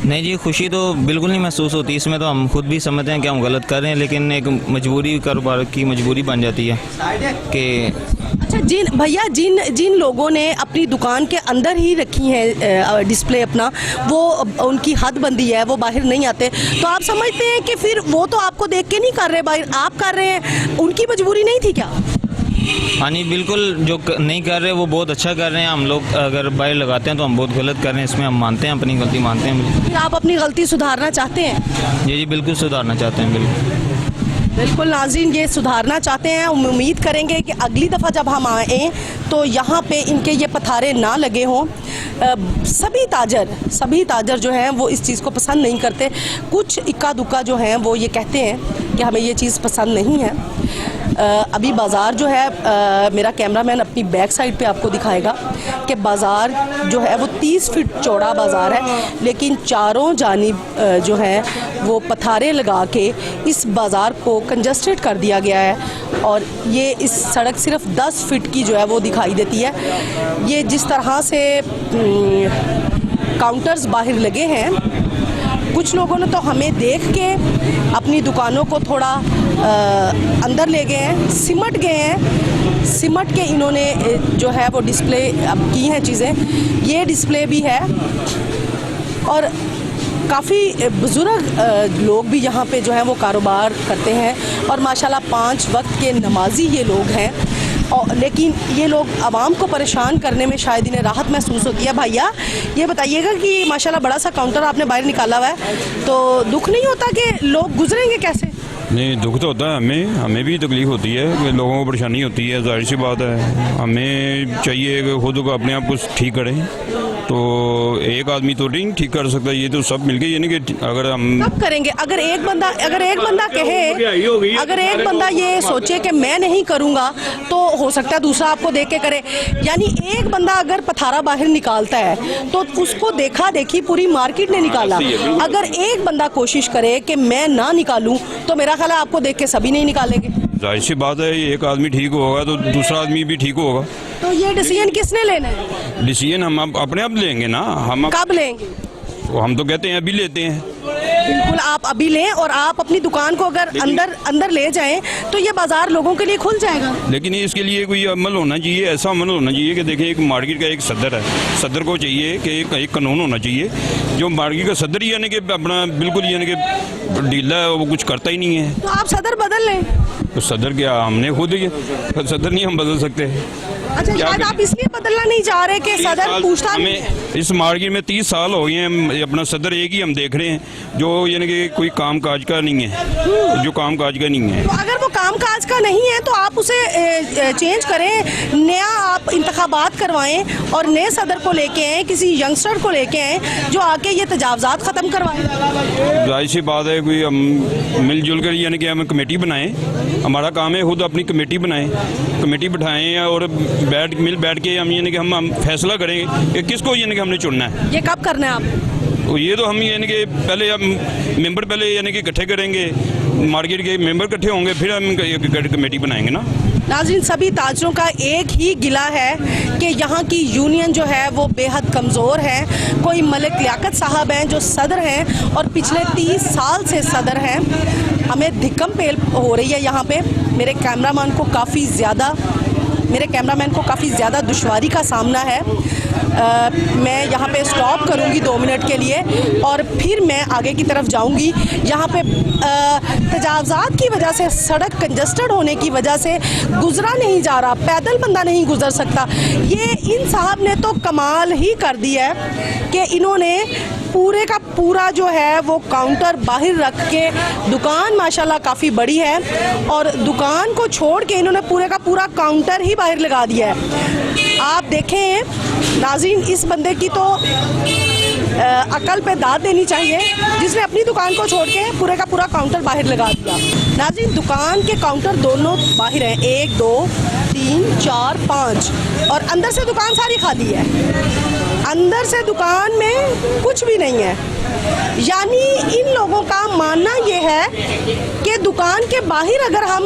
नहीं जी, खुशी तो बिल्कुल नहीं महसूस होती। इसमें तो हम खुद भी समझते हैं कि हम गलत कर रहे हैं, लेकिन एक मजबूरी कारोबार की मजबूरी बन जाती है कि अच्छा जिन लोगों ने अपनी दुकान के अंदर ही रखी है डिस्प्ले अपना, वो उनकी हद बंदी है, वो बाहर नहीं आते, तो आप समझते हैं कि फिर वो तो आपको देख के नहीं कर रहे, बाहर आप कर रहे हैं, उनकी मजबूरी नहीं थी क्या? हाँ जी बिल्कुल, जो नहीं कर रहे वो बहुत अच्छा कर रहे हैं। हम लोग अगर बाहर लगाते हैं तो हम बहुत गलत कर रहे हैं, इसमें हम मानते हैं, अपनी गलती मानते हैं। फिर आप अपनी गलती सुधारना चाहते हैं? जी बिल्कुल सुधारना चाहते हैं। बिल्कुल नाज़रीन, ये सुधारना चाहते हैं। उम्मीद करेंगे कि अगली दफ़ा जब हम आएँ तो यहाँ पे इनके ये पथारे ना लगे हों। सभी ताजर जो हैं वो इस चीज़ को पसंद नहीं करते। कुछ इक्का दुक्का जो हैं वो ये कहते हैं कि हमें ये चीज़ पसंद नहीं है। अभी बाज़ार जो है मेरा कैमरामैन अपनी बैक साइड पे आपको दिखाएगा कि बाज़ार जो है वो 30 फीट चौड़ा बाज़ार है, लेकिन चारों जानिब जो है वो पथारे लगा के इस बाज़ार को कंजस्टेड कर दिया गया है और ये इस सड़क सिर्फ 10 फीट की जो है वो दिखाई देती है। ये जिस तरह से काउंटर्स बाहर लगे हैं, कुछ लोगों ने तो हमें देख के अपनी दुकानों को थोड़ा अंदर ले गए हैं, सिमट के इन्होंने जो है वो डिस्प्ले अब की हैं चीज़ें। ये डिस्प्ले भी है और काफ़ी बुज़ुर्ग लोग भी यहाँ पे जो है वो कारोबार करते हैं और माशाल्लाह 5 वक्त के नमाजी ये लोग हैं। और लेकिन ये लोग आवाम को परेशान करने में शायद इन्हें राहत महसूस होती है। भैया ये बताइएगा कि माशाल्लाह बड़ा सा काउंटर आपने बाहर निकाला हुआ है, तो दुख नहीं होता कि लोग गुजरेंगे कैसे? नहीं, दुख तो होता है, हमें भी तकलीफ़ होती है कि लोगों को परेशानी होती है, जाहिर सी बात है। हमें चाहिए कि खुद को अपने आप को ठीक करें। तो एक आदमी तो नहीं ठीक कर सकता, ये तो सब मिलके, यानी कि अगर हम कब करेंगे? अगर एक बंदा कहे, अगर एक बंदा ये सोचे कि मैं नहीं करूंगा, तो हो सकता है दूसरा आपको देख के करे। यानी एक बंदा अगर पथारा बाहर निकालता है तो उसको देखा देखी पूरी मार्केट ने निकाला। अगर एक बंदा कोशिश करे कि मैं ना निकालूं, तो मेरा ख्याल है आपको देख के सभी नहीं निकालेंगे। जाहिर सी बात है, एक आदमी ठीक होगा तो दूसरा आदमी भी ठीक होगा। तो ये डिसीजन किसने लेना है? डिसीजन हम अपने आप लेंगे ना। हम कब लेंगे? हम तो कहते हैं अभी लेते हैं। बिल्कुल, आप अभी लें और आप अपनी दुकान को अगर अंदर ले जाएं तो ये बाजार लोगों के लिए खुल जाएगा। लेकिन इसके लिए कोई अमल होना चाहिए, ऐसा अमल होना चाहिए कि देखिए एक मार्केट का एक सदर है, सदर को चाहिए कि एक कानून होना चाहिए। जो मार्केट का सदर ही यानी कि अपना बिल्कुल यानी कि ढीला है, वो कुछ करता ही नहीं है। तो आप सदर बदल लें। तो सदर क्या हमने खुद ही, सदर नहीं हम बदल सकते। अच्छा, शायद आप इसलिए बदलना नहीं चाह रहे कि सदर पूछता हमें इस मार्केट में 30 साल हो गए हैं, अपना सदर एक ही हम देख रहे हैं जो यानी कि कोई काम काज का नहीं है, जो काम काज का नहीं है। तो अगर वो काम काज का नहीं है तो आप उसे चेंज करें, नया आप इंतखाबात करवाएं और नए सदर को लेके आए, किसी यंगस्टर को लेके आए जो आके ये तजावजात ख़त्म करवाएं। जाहिर सी बात है, कोई हम मिलजुल कर यानी कि हम कमेटी बनाएं, हमारा काम है खुद अपनी कमेटी बनाएं, कमेटी बिठाएं और बैठ के हम यानी कि हम फैसला करें कि किसको यानी कि हमने चुनना है। ये कब करना है आप? तो ये तो हम यानी कि पहले हम मेंबर पहले यानी कि इकट्ठे करेंगे, मार्केट के मेंबर इकट्ठे होंगे, फिर हम कमेटी बनाएंगे ना। नाज़रीन, सभी ताजरों का एक ही गिला है कि यहाँ की यूनियन जो है वो बेहद कमज़ोर है। कोई मलिक लियाकत साहब हैं जो सदर हैं और पिछले 30 साल से सदर हैं। हमें धिक्कम पेल हो रही है यहाँ पे। मेरे कैमरामैन को काफ़ी ज़्यादा दुश्वारी का सामना है। मैं यहाँ पे स्टॉप करूँगी 2 मिनट के लिए और फिर मैं आगे की तरफ जाऊँगी। यहाँ पे तजावज़ात की वजह से, सड़क कंजस्टेड होने की वजह से गुज़रा नहीं जा रहा, पैदल बंदा नहीं गुज़र सकता। ये इन साहब ने तो कमाल ही कर दिया है कि इन्होंने पूरे का पूरा जो है वो काउंटर बाहर रख के, दुकान माशाल्लाह काफ़ी बड़ी है और दुकान को छोड़ के इन्होंने पूरे का पूरा काउंटर ही बाहर लगा दिया है। आप देखें नाज़रीन, इस बंदे की तो अकल पे दाद देनी चाहिए जिसने अपनी दुकान को छोड़ के पूरे का पूरा काउंटर बाहर लगा दिया। नाज़रीन, दुकान के काउंटर दोनों बाहर हैं, 1 2 3 4 5 और अंदर से दुकान सारी खाली है। अंदर से दुकान में कुछ भी नहीं है। यानी इन लोगों का मानना ये है कि दुकान के बाहर अगर हम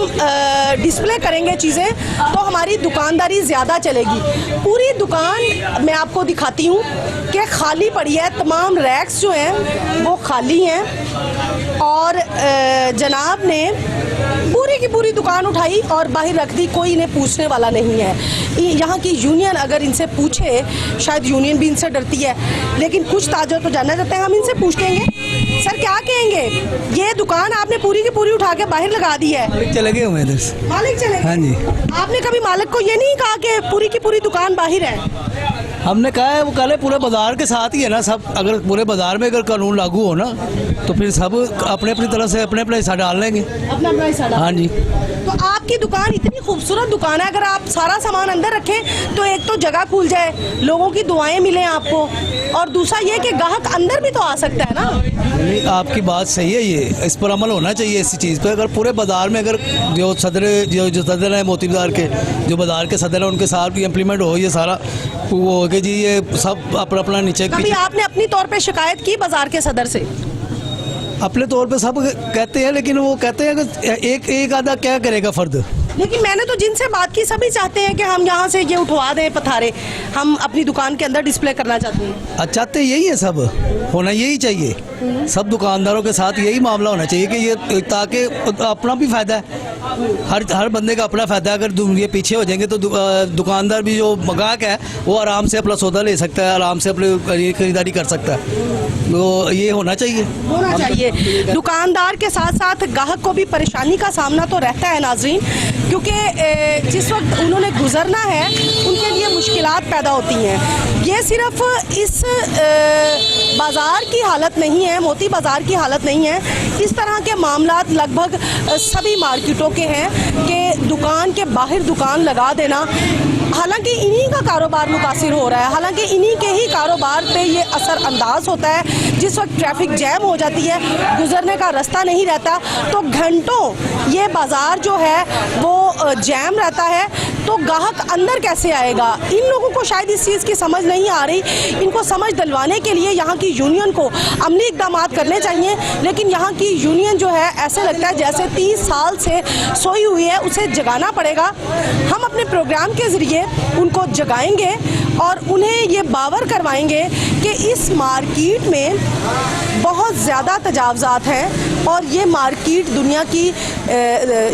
डिस्प्ले करेंगे चीज़ें तो हमारी दुकानदारी ज़्यादा चलेगी। पूरी दुकान मैं आपको दिखाती हूँ कि खाली पड़ी है, तमाम रैक्स जो हैं वो खाली हैं और जनाब ने पूरी की पूरी दुकान उठाई और बाहर रख दी। कोई इन्हें पूछने वाला नहीं है। यहाँ की यूनियन अगर इनसे पूछे, शायद यूनियन भी इनसे डरती है, लेकिन कुछ ताजर तो जानना चाहते हैं। हम इनसे पूछेंगे, सर क्या कहेंगे, ये दुकान आपने पूरी की पूरी उठा के बाहर लगा दी है? मालिक चले गए हुए इधर से। मालिक चले? हाँ जी। आपने कभी मालिक को ये नहीं कहा कि पूरी की पूरी दुकान बाहर है? हमने कहा है, वो कल पूरे बाजार के साथ ही है ना सब। अगर पूरे बाजार में अगर कानून लागू हो ना तो फिर सब अपने अपनी तरह से अपने हिस्सा डाल लेंगे। अपना हिस्सा डाल। हाँ जी। तो आपकी दुकान इतनी खूबसूरत दुकान है, अगर आप सारा सामान अंदर रखें तो एक तो जगह खुल जाए, लोगों की दुआएं मिलें आपको, और दूसरा ये कि ग्राहक अंदर भी तो आ सकता है ना। नहीं, आपकी बात सही है, ये इस पर अमल होना चाहिए इसी चीज़ पर। अगर पूरे बाजार में अगर जो सदर है मोती बाजार के, जो बाजार के सदर है, उनके साथ भी इम्प्लीमेंट हो ये सारा, वो हो कि जी ये सब अपना नीचे। कभी आपने अपनी तौर पे शिकायत की बाजार के सदर से? अपने तौर पे सब कहते हैं, लेकिन वो कहते हैं कि एक आधा क्या करेगा फर्द। लेकिन मैंने तो जिनसे बात की सभी चाहते हैं कि हम यहाँ से ये उठवा दें पथारे, हम अपनी दुकान के अंदर डिस्प्ले करना चाहते हैं। चाहते यही है, सब होना यही चाहिए। सब दुकानदारों के साथ यही मामला होना चाहिए कि ये, ताकि अपना भी फ़ायदा है, हर बंदे का अपना फ़ायदा है। अगर ये पीछे हो जाएंगे तो दुकानदार भी जो ग्राहक है वो आराम से अपना सौदा ले सकता है, आराम से अपनी खरीदारी कर सकता है। तो ये होना चाहिए। दुकानदार के साथ साथ ग्राहक को भी परेशानी का सामना तो रहता है नाजरीन, क्योंकि जिस वक्त उन्होंने गुजरना है उनके लिए मुश्किलात पैदा होती हैं। ये सिर्फ इस बाज़ार की हालत नहीं है, मोती बाज़ार की हालत नहीं है, इस तरह के मामलात लगभग सभी मार्केटों के हैं कि दुकान के बाहर दुकान लगा देना हालांकि इन्हीं का कारोबार मुतासिर हो रहा है, हालांकि इन्हीं के ही कारोबार पे ये असर अंदाज होता है। जिस वक्त ट्रैफिक जैम हो जाती है, गुजरने का रास्ता नहीं रहता, तो घंटों ये बाज़ार जो है वो जैम रहता है, तो ग्राहक अंदर कैसे आएगा? इन लोगों को शायद इस चीज़ की समझ नहीं आ रही। इनको समझ दिलवाने के लिए यहाँ की यूनियन को अमली इक़दाम करने चाहिए, लेकिन यहाँ की यूनियन जो है ऐसे लगता है जैसे 30 साल से सोई हुई है, उसे जगाना पड़ेगा। हम अपने प्रोग्राम के ज़रिए उनको जगाएंगे और उन्हें ये बावर करवाएंगे कि इस मार्केट में बहुत ज़्यादा तजावज़ात हैं और ये मार्केट दुनिया की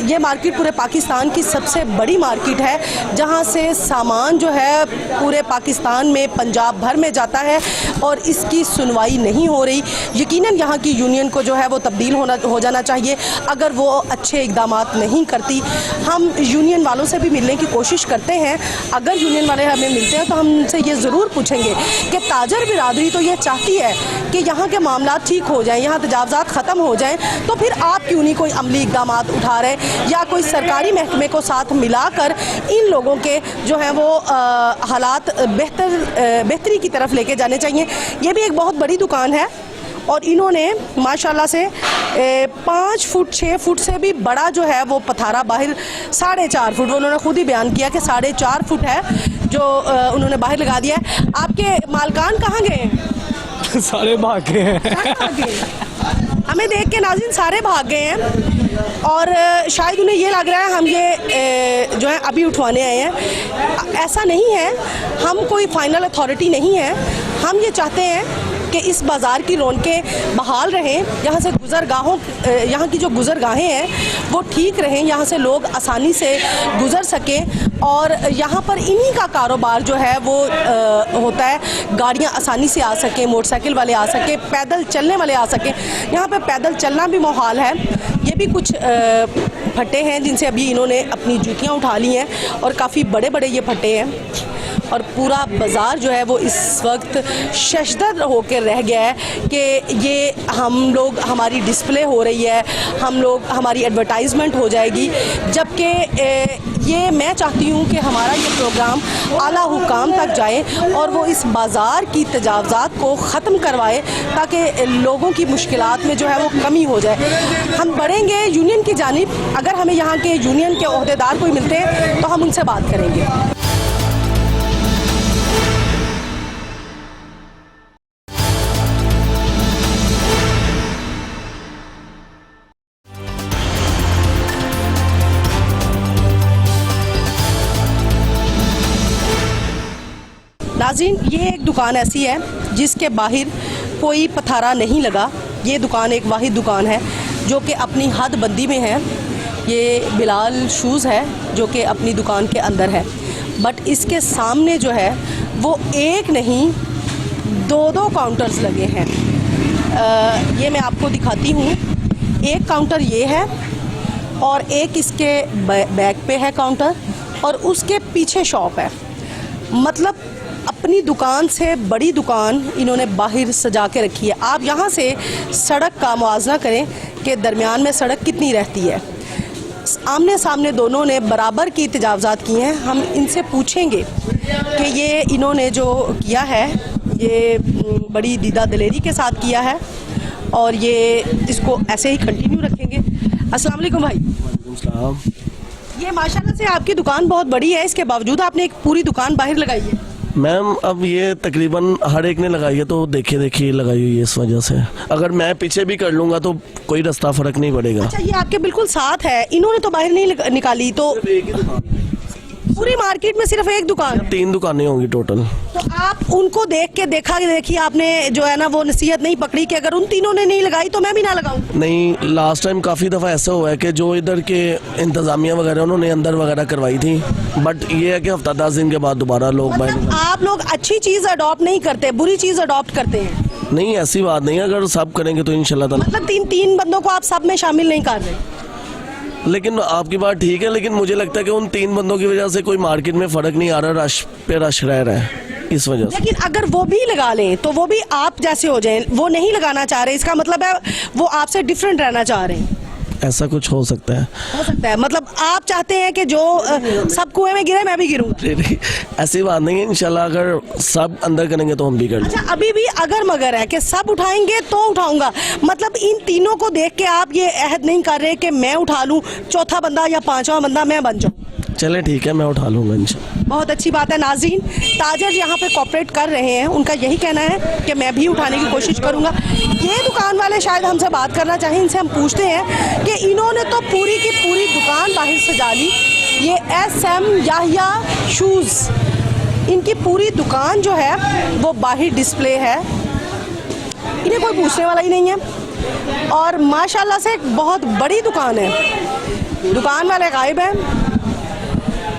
ये मार्केट पूरे पाकिस्तान की सबसे बड़ी मार्केट है, जहाँ से सामान जो है पूरे पाकिस्तान में, पंजाब भर में जाता है और इसकी सुनवाई नहीं हो रही। यकीनन यहाँ की यूनियन को जो है वो तब्दील हो जाना चाहिए अगर वो अच्छे इक़दाम नहीं करती। हम यूनियन वालों से भी मिलने की कोशिश करते हैं। अगर यूनियन वाले हमें मिलते हैं तो हम उनसे ये ज़रूर पूछेंगे कि ताजर बिरादरी तो ये चाहती है कि यहाँ के मामला ठीक हो जाएं, यहाँ तजावज़ात ख़त्म हो जाएं, तो फिर आप क्यों नहीं कोई अमली इक़दाम उठा रहे या कोई सरकारी महकमे को साथ मिलाकर इन लोगों के जो है वो हालात बेहतरी की तरफ लेके जाने चाहिए। ये भी एक बहुत बड़ी दुकान है और इन्होंने माशाल्लाह से 5 फुट 6 फुट से भी बड़ा जो है वो पथारा बाहर 4.5 फुट, वो उन्होंने खुद ही बयान किया कि 4.5 फुट है जो उन्होंने बाहर लगा दिया है। आपके मालकान कहाँ गए? सारे भाग गए हैं। हमें देख के नाज़रीन सारे भाग गए हैं और शायद उन्हें ये लग रहा है हम ये जो है अभी उठवाने आए हैं। ऐसा नहीं है, हम कोई फाइनल अथॉरिटी नहीं है। हम ये चाहते हैं कि इस बाज़ार की रौनकें बहाल रहें, यहाँ से यहाँ की जो गुज़रगाहें हैं वो ठीक रहें, यहाँ से लोग आसानी से गुज़र सकें और यहाँ पर इन्हीं का कारोबार जो है वो होता है। गाड़ियाँ आसानी से आ सकें, मोटरसाइकिल वाले आ सकें, पैदल चलने वाले आ सकें। यहाँ पे पैदल चलना भी मुहाल है। ये भी कुछ फट्टे हैं जिनसे अभी इन्होंने अपनी जूतियाँ उठा ली हैं और काफ़ी बड़े बड़े ये फट्टे हैं और पूरा बाज़ार जो है वो इस वक्त शशदर होकर रह गया है कि ये हम लोग, हमारी डिस्प्ले हो रही है, हम लोग, हमारी एडवर्टाइजमेंट हो जाएगी, जबकि ये मैं चाहती हूँ कि हमारा ये प्रोग्राम आला हुकाम तक जाए और वो इस बाज़ार की तजावज़ात को ख़त्म करवाए ताकि लोगों की मुश्किलात में जो है वो कमी हो जाए। हम बढ़ेंगे यूनियन की जानिब। अगर हमें यहाँ के यूनियन के ओहदेदार कोई मिलते हैं तो हम उनसे बात करेंगे। नाज़रीन, ये एक दुकान ऐसी है जिसके बाहर कोई पथारा नहीं लगा। ये दुकान एक वाहिद दुकान है जो कि अपनी हद बंदी में है। ये बिलाल शूज़ है जो कि अपनी दुकान के अंदर है, बट इसके सामने जो है वो एक नहीं 2 काउंटर्स लगे हैं। ये मैं आपको दिखाती हूँ। एक काउंटर ये है और एक इसके बैक पे है काउंटर और उसके पीछे शॉप है। मतलब अपनी दुकान से बड़ी दुकान इन्होंने बाहर सजा के रखी है। आप यहाँ से सड़क का मुआवजा करें कि दरमियान में सड़क कितनी रहती है। आमने सामने दोनों ने बराबर की तजावज़ात की हैं। हम इनसे पूछेंगे कि ये इन्होंने जो किया है ये बड़ी दीदा दिलेरी के साथ किया है और ये इसको ऐसे ही कंटिन्यू रखेंगे। अस्सलाम वालेकुम भाई। ये माशाल्लाह से आपकी दुकान बहुत बड़ी है, इसके बावजूद आपने एक पूरी दुकान बाहर लगाई है। मैम अब ये तकरीबन हर एक ने लगाई है, तो देखिए लगाई हुई है। इस वजह से अगर मैं पीछे भी कर लूँगा तो कोई रास्ता फ़र्क नहीं पड़ेगा। अच्छा, ये आपके बिल्कुल साथ है, इन्होंने तो बाहर नहीं निकाली, तो पूरी मार्केट में सिर्फ एक दुकान? 3 दुकानें होंगी टोटल। तो आप उनको देख के देखिए आपने जो है ना वो नसीहत नहीं पकड़ी कि अगर उन तीनों ने नहीं लगाई तो मैं भी ना लगाऊं? नहीं, लास्ट टाइम काफ़ी दफ़ा ऐसा हुआ है कि जो इधर के इंतज़ामिया वगैरह उन्होंने अंदर वगैरह करवाई थी, बट ये है कि हफ्ता 10 दिन के बाद दोबारा लोग मतलब आप लोग अच्छी चीज़ अडॉप्ट नहीं करते, बुरी चीज़ अडॉप्ट करते हैं? नहीं, ऐसी बात नहीं है। अगर सब करेंगे तो इंशाल्लाह। मतलब 3 बंदों को आप सब में शामिल नहीं कर रहे? लेकिन आपकी बात ठीक है, लेकिन मुझे लगता है कि उन 3 बंदों की वजह से कोई मार्केट में फ़र्क नहीं आ रहा, रश पे रश रह रहा है इस वजह से। लेकिन अगर वो भी लगा लें तो वो भी आप जैसे हो जाएं, वो नहीं लगाना चाह रहे, इसका मतलब है वो आपसे डिफरेंट रहना चाह रहे हैं। ऐसा कुछ हो सकता है। हो सकता है, मतलब आप चाहते हैं कि जो सब कुएं में गिरे मैं भी गिरूं। नहीं, ऐसी बात नहीं है, इंशाल्लाह अगर सब अंदर करेंगे तो हम भी कर लेंगे। अच्छा, अभी भी अगर मगर है कि सब उठाएंगे तो उठाऊंगा, मतलब इन तीनों को देख के आप ये अहद नहीं कर रहे कि मैं उठा लूं, चौथा बंदा या पांचवा बंदा मैं बन जाऊं। चले ठीक है, मैं उठा लूँगा इंशाल्लाह। बहुत अच्छी बात है। नाज़रीन, ताजर यहाँ पे कॉपरेट कर रहे हैं, उनका यही कहना है कि मैं भी उठाने की कोशिश करूँगा। ये दुकान वाले शायद हमसे बात करना चाहें, इनसे हम पूछते हैं कि इन्होंने तो पूरी की पूरी दुकान बाहर सजा ली। ये SM याहिया शूज़, इनकी पूरी दुकान जो है वो बाहर डिस्प्ले है, इन्हें कोई पूछने वाला ही नहीं है और माशाल्लाह से एक बहुत बड़ी दुकान है। दुकान वाले गायब हैं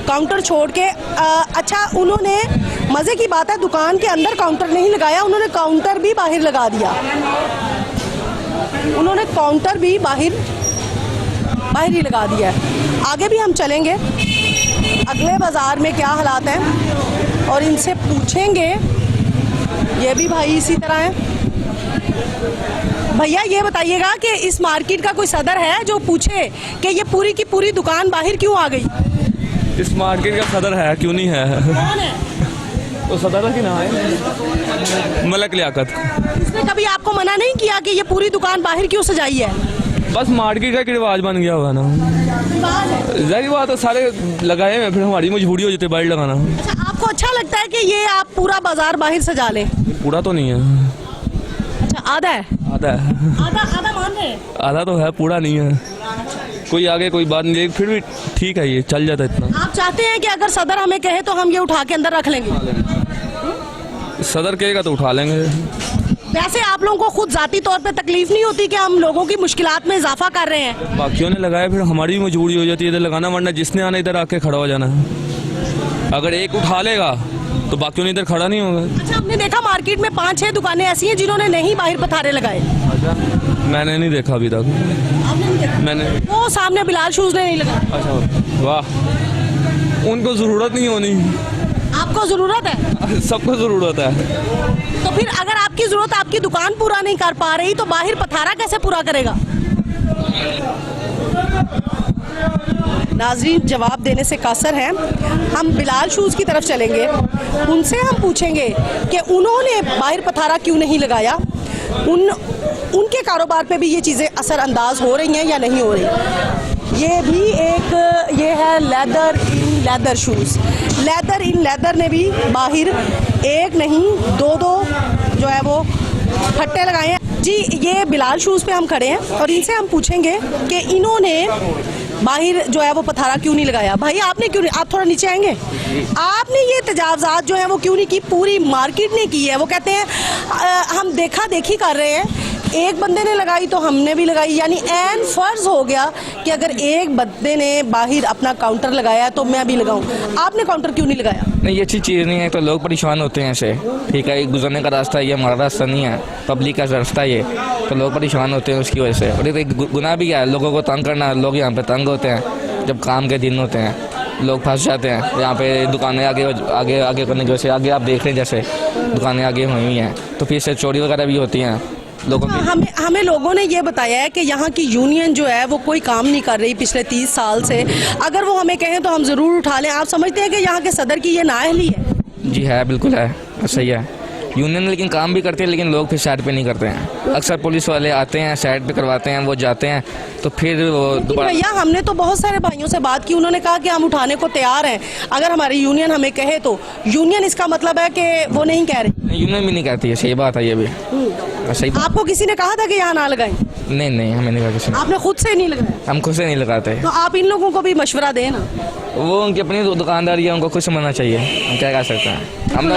काउंटर छोड़ के। अच्छा, उन्होंने मज़े की बात है दुकान के अंदर काउंटर नहीं लगाया, उन्होंने काउंटर भी बाहर लगा दिया। उन्होंने काउंटर भी बाहर ही लगा दिया है। आगे भी हम चलेंगे, अगले बाज़ार में क्या हालात हैं और इनसे पूछेंगे। ये भी भाई इसी तरह है। भैया ये बताइएगा कि इस मार्केट का कोई सदर है जो पूछे कि ये पूरी की पूरी दुकान बाहर क्यों आ गई? इस मार्केट का सदर है क्यों नहीं है? कौन है? तो सदर की नाम है मलक लियाकत। इसने कभी आपको मना नहीं किया कि ये पूरी दुकान बाहर क्यों सजाई है? बस मार्केट का एक रिवाज बन गया होगा ना, रिवाज है। जाहिर बात है, सारे लगाए हैं, फिर हमारी मजबूरी हो जाती है बाहर लगाना। अच्छा, आपको अच्छा लगता है कि ये आप पूरा बाजार बाहर सजा लें? पूरा तो नहीं है। अच्छा, आधा है। आधा है, आधा मान रहे हैं? आधा तो है, पूरा नहीं है। कोई आगे कोई बात नहीं, फिर भी ठीक है, ये चल जाता है इतना। आप चाहते हैं कि अगर सदर हमें कहे तो हम ये उठा के अंदर रख लेंगे? सदर कहेगा तो उठा लेंगे। वैसे आप लोगों को खुद जाती तौर पे तकलीफ नहीं होती कि हम लोगों की मुश्किलात में इजाफा कर रहे हैं? बाकियों ने लगाया, फिर हमारी भी मजबूरी हो जाती है इधर लगाना, वरना जिसने आना इधर आके खड़ा हो जाना। अगर एक उठा लेगा तो बाकियों ने इधर खड़ा नहीं होगा। अच्छा, हमने देखा मार्केट में 5-6 दुकानें ऐसी हैं जिन्होंने नहीं बाहर पथारे लगाए। मैंने नहीं देखा अभी तक। आपने नहीं देखा? मैंने वो सामने बिलाल शूज ने नहीं लगाया। अच्छा, वाह, उनको ज़रूरत नहीं होनी, आपको ज़रूरत है? सबको ज़रूरत है। तो फिर अगर आपकी ज़रूरत आपकी दुकान पूरा नहीं कर पा रही तो बाहर पथारा कैसे पूरा करेगा? नाज़रीन, जवाब देने से कासर हैं। हम बिलाल शूज़ की तरफ चलेंगे, उनसे हम पूछेंगे कि उन्होंने बाहर पथारा क्यों नहीं लगाया, उनके कारोबार पे भी ये चीज़ें असरअंदाज हो रही हैं या नहीं हो रही। ये भी ये है लेदर इन लेदर शूज़। लेदर इन लेदर ने भी बाहर एक नहीं दो जो है वो फट्टे लगाए हैं। जी, ये बिलाल शूज़ पे हम खड़े हैं और इनसे हम पूछेंगे कि इन्होंने बाहर जो है वो पथारा क्यों नहीं लगाया। भाई आपने क्यों नहीं, आप थोड़ा नीचे आएंगे, आपने ये तजावज़ात जो है वो क्यों नहीं की? पूरी मार्केट ने की है। वो कहते हैं हम देखा देखी कर रहे हैं, एक बंदे ने लगाई तो हमने भी लगाई, यानी ऐन फ़र्ज़ हो गया कि अगर एक बंदे ने बाहर अपना काउंटर लगाया तो मैं भी लगाऊं। आपने काउंटर क्यों नहीं लगाया? नहीं, ये अच्छी चीज़ नहीं है, तो लोग परेशान होते हैं ऐसे। ठीक है, गुजरने का रास्ता ये हमारा रास्ता नहीं है, पब्लिक का रास्ता ये, तो लोग परेशान होते हैं उसकी वजह से। और ये गुनाह भी है लोगों को तंग करना। लोग यहाँ पे तंग होते हैं जब काम के दिन होते हैं, लोग फंस जाते हैं यहाँ पे दुकानें आगे आगे आगे करने की वजह से। आगे आप देख रहे हैं जैसे दुकानें आगे हुई हुई हैं, तो फिर से चोरी वगैरह भी होती हैं लोगों की। हमें लोगों ने ये बताया है कि यहाँ की यूनियन जो है वो कोई काम नहीं कर रही पिछले 30 साल से। अगर वो हमें कहें तो हम ज़रूर उठा लें। आप समझते हैं कि यहाँ के सदर की ये नाअहली है? जी है, बिल्कुल है, सही है। यूनियन लेकिन काम भी करते हैं, लेकिन लोग फिर साइड पे नहीं करते हैं। अक्सर पुलिस वाले आते हैं, साइड पे करवाते हैं, वो जाते हैं, तो फिर वो दोबारा। भैया, हमने तो बहुत सारे भाइयों से बात की, उन्होंने कहा कि हम उठाने को तैयार हैं अगर हमारी यूनियन हमें कहे तो। यूनियन इसका मतलब है कि वो नहीं कह रही? यूनियन भी नहीं कहती है, सही बात है ये भी। सही। आपको किसी ने कहा था कि यहाँ ना लगाएं? नहीं, हमें नहीं कहा किसी ने। आपने खुद से नहीं लगाया? हम खुद से नहीं लगाते। तो आप इन लोगों को भी मशवरा दें ना। वो उनकी अपनी दुकानदारी है, उनको खुद समझना चाहिए। हम क्या कर सकते हैं? हम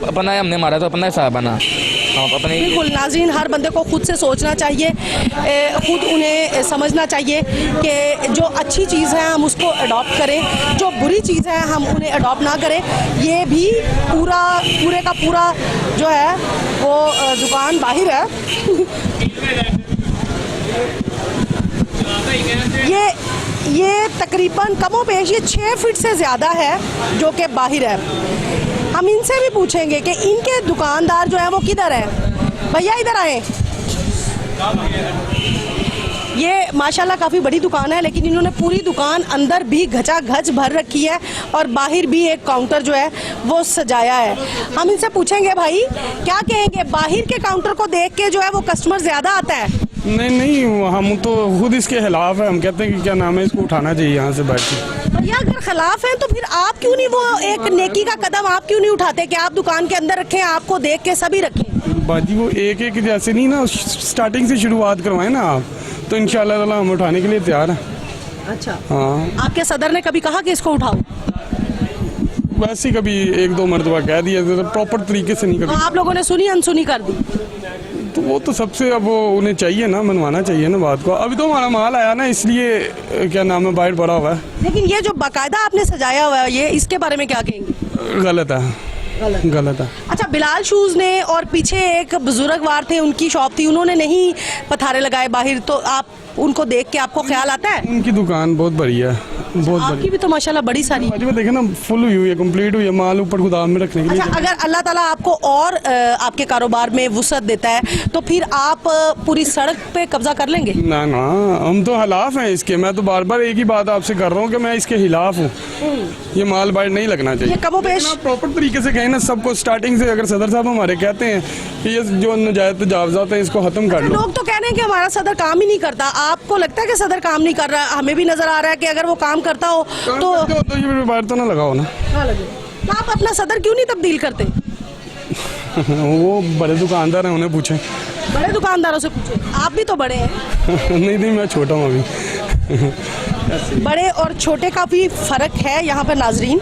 अपना हमने मारा तो अपना हिसाब बना, हम अपने। बिल्कुल नाज़रीन, हर बंदे को खुद से सोचना चाहिए, खुद उन्हें समझना चाहिए कि जो अच्छी चीज़ है हम उसको अडॉप्ट करें, जो बुरी चीज़ है हम उन्हें अडॉप्ट ना करें। ये भी पूरे का पूरा जो है वो दुकान बाहर है। ये तकरीबन कमोबेश ये 6 फीट से ज़्यादा है जो कि बाहर है। हम इनसे भी पूछेंगे कि इनके दुकानदार जो है वो किधर है। भैया इधर आए। ये माशाल्लाह काफ़ी बड़ी दुकान है, लेकिन इन्होंने पूरी दुकान अंदर भी घचाघच भर रखी है और बाहर भी एक काउंटर जो है वो सजाया है। हम इनसे पूछेंगे भाई क्या कहेंगे, बाहर के काउंटर को देख के जो है वो कस्टमर ज़्यादा आता है? नहीं, हम तो खुद इसके खिलाफ है। हम कहते हैं कि क्या नाम है, इसको उठाना चाहिए यहाँ से बैठ के। भैया अगर खिलाफ हैं तो फिर आप क्यों नहीं वो एक नेकी का कदम आप क्यों नहीं उठाते कि आप दुकान के अंदर रखें, आपको देख के सभी रखें? बाजी वो एक एक जैसे नहीं ना, स्टार्टिंग से शुरुआत करवाएं ना आप, तो इंशाल्लाह ताला हम उठाने के लिए तैयार हैं। अच्छा, हाँ, आपके सदर ने कभी कहा कि इसको उठाओ? वैसे ही कभी एक दो मरतबा कह दिया, तो प्रॉपर तरीके से नहीं तो कर। आप लोगों ने सुनी अनसुनी कर दी? तो वो तो सबसे अब वो उन्हें चाहिए ना, मनवाना चाहिए ना बात को। अभी तो हमारा माल आया ना, इसलिए क्या नाम है बाहर पड़ा हुआ है। लेकिन ये जो बाकायदा आपने सजाया हुआ है, ये इसके बारे में क्या कहेंगे? गलत है, गलत है। अच्छा, बिलाल शूज ने और पीछे एक बुजुर्गवार थे, उनकी शॉप थी, उन्होंने नहीं पथारे लगाए बाहर, तो आप उनको देख के आपको ख्याल आता है? उनकी दुकान बहुत बढ़िया है, बहुत आपकी भी तो माशाल्लाह बड़ी सारी है। बढ़िया। देखे ना, फुल हुई है, कंप्लीट हुई है, माल ऊपर गोदाम में रखने के लिए। अच्छा, अगर अल्लाह ताला आपको और आपके कारोबार में वुसअत देता है तो फिर आप पूरी सड़क पे कब्जा कर लेंगे? ना ना, हम तो खिलाफ हैं इसके। मैं तो बार बार एक ही बात आपसे कर रहा हूँ कि मैं इसके खिलाफ हूँ। ये माल बाहर नहीं लगना चाहिए। ये कमोपेश प्रॉपर तरीके से कहें ना सबको, स्टार्टिंग से अगर सदर साहब हमारे कहते हैं कि ये जो नाजायज तजावजात हैं इसको खत्म कर लो। लोग तो कह रहे हैं कि हमारा सदर काम ही नहीं करता, आपको लगता है कि सदर काम नहीं कर रहा? हमें भी नजर आ रहा है कि अगर वो काम करता हो तो ये बाहर तो ना लगाओ ना। तो आप अपना सदर क्यों नहीं तब्दील करते? वो बड़े दुकानदार हैं, उन्हें पूछें। बड़े दुकानदारों से पूछे, आप भी तो बड़े हैं। नहीं, मैं छोटा हूँ अभी। बड़े और छोटे का भी फ़र्क है यहाँ पर नाजरीन,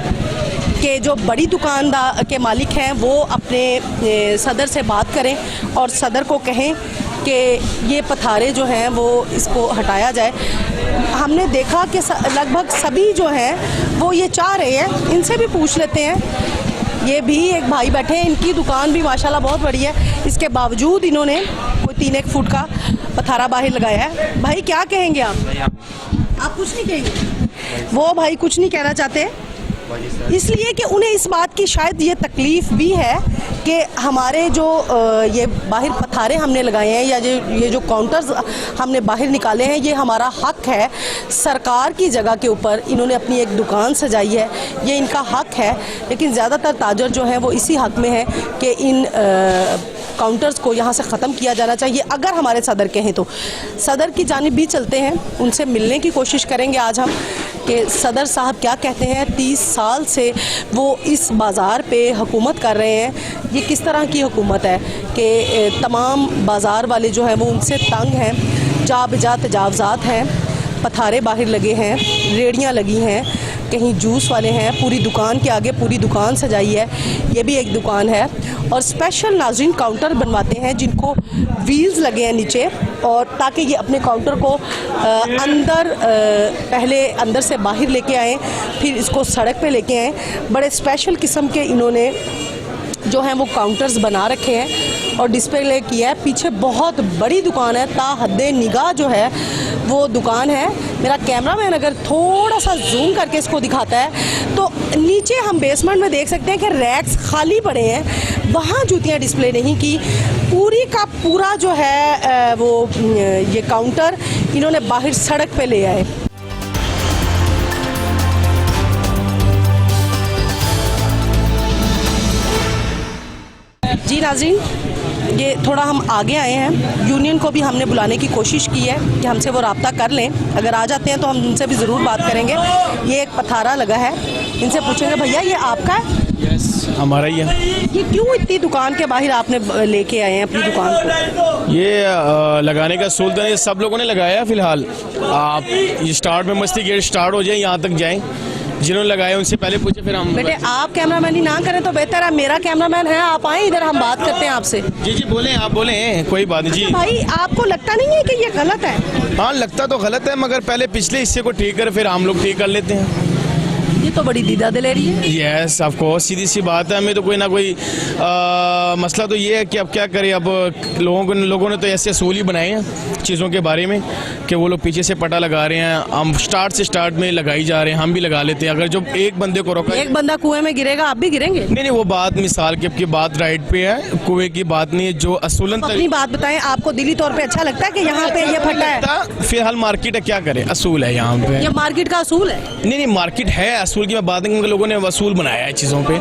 कि जो बड़ी दुकानदार के मालिक हैं वो अपने सदर से बात करें और सदर को कहें कि ये पथारे जो हैं वो इसको हटाया जाए। हमने देखा कि लगभग सभी जो हैं वो ये चाह रहे हैं। इनसे भी पूछ लेते हैं। ये भी एक भाई बैठे हैं, इनकी दुकान भी माशाल्लाह बहुत बड़ी है, इसके बावजूद इन्होंने कोई 3-1 फुट का पथारा बाहर लगाया है। भाई क्या कहेंगे आप कुछ नहीं कहेंगे? वो भाई कुछ नहीं कहना चाहते, इसलिए कि उन्हें इस बात की शायद ये तकलीफ़ भी है कि हमारे जो ये बाहर पथारे हमने लगाए हैं या ये जो काउंटर्स हमने बाहर निकाले हैं, ये हमारा हक है। सरकार की जगह के ऊपर इन्होंने अपनी एक दुकान सजाई है, ये इनका हक है। लेकिन ज़्यादातर ताजर जो हैं वो इसी हक में है कि इन काउंटर्स को यहाँ से ख़त्म किया जाना चाहिए। अगर हमारे सदर कहें तो सदर की जानिब भी चलते हैं, उनसे मिलने की कोशिश करेंगे आज हम कि सदर साहब क्या कहते हैं। 30 साल से वो इस बाज़ार पे हुकूमत कर रहे हैं। ये किस तरह की हुकूमत है कि तमाम बाज़ार वाले जो हैं वो उनसे तंग हैं, जाबजा तजावज़ात हैं, पथारे बाहर लगे हैं, रेड़ियाँ लगी हैं, कहीं जूस वाले हैं, पूरी दुकान के आगे पूरी दुकान सजाई है। ये भी एक दुकान है और स्पेशल नाज़रीन काउंटर बनवाते हैं जिनको व्हील्स लगे हैं नीचे, और ताकि ये अपने काउंटर को अंदर पहले अंदर से बाहर लेके आएँ, फिर इसको सड़क पे लेके आएँ। बड़े स्पेशल किस्म के इन्होंने जो हैं वो काउंटर्स बना रखे हैं और डिस्प्ले किया है। पीछे बहुत बड़ी दुकान है, ताहद्दे निगाह जो है वो दुकान है। मेरा कैमरामैन अगर थोड़ा सा जूम करके इसको दिखाता है तो नीचे हम बेसमेंट में देख सकते हैं कि रैक्स खाली पड़े हैं, वहाँ जूतियाँ डिस्प्ले नहीं की। पूरी का पूरा जो है वो ये काउंटर इन्होंने बाहर सड़क पे ले आए। जी नाज़रीन, ये थोड़ा हम आगे आए हैं। यूनियन को भी हमने बुलाने की कोशिश की है कि हमसे वो रब्ता कर लें। अगर आ जाते हैं तो हम उनसे भी ज़रूर बात करेंगे। ये एक पथारा लगा है, इनसे पूछेंगे भैया ये आपका है? यस, हमारा ही है। ये क्यों इतनी दुकान के बाहर आपने लेके आए हैं अपनी दुकान को? ये लगाने का सूल है, सब लोगों ने लगाया। फ़िलहाल आप ये स्टार्ट में मस्ती गेट स्टार्ट हो जाए, यहाँ तक जाएँ। जिन्होंने लगाया उनसे पहले पूछे, फिर हम। बेटे आप कैमरामैन ही ना करें तो बेहतर है, मेरा कैमरामैन है, आप आए इधर, हम बात करते हैं आपसे। जी बोलें, आप बोलें, कोई बात नहीं। जी भाई आपको लगता नहीं है कि ये गलत है? हाँ, लगता तो गलत है, मगर पहले पिछले हिस्से को ठीक कर फिर हम लोग ठीक कर लेते हैं। ये तो बड़ी दीदा दिलेरी है। यस ऑफ कोर्स, सीधी सी बात है। हमें तो कोई ना कोई मसला तो ये है कि अब क्या करें। अब लोगों ने तो ऐसे असूल ही बनाए हैं चीज़ों के बारे में कि वो लोग पीछे से पटा लगा रहे हैं, हम स्टार्ट में लगाई जा रहे हैं, हम भी लगा लेते हैं। अगर जो एक बंदे को रोका, एक बंदा कुएं में गिरेगा आप भी गिरेंगे? नहीं, वो बात मिसाल की आपकी बात राइट पे है, कुएं की बात नहीं है। जो असूलन अपनी बात बताएं, आपको दिली तौर पे अच्छा लगता है कि यहाँ पे ये फटा है? फिलहाल मार्केट है, क्या करे, असूल है यहाँ पे। ये मार्केट का असूल है? नहीं, मार्केट है, असूल की मैं बात नहीं, लोगों ने वसूल बनाया है चीज़ों पे।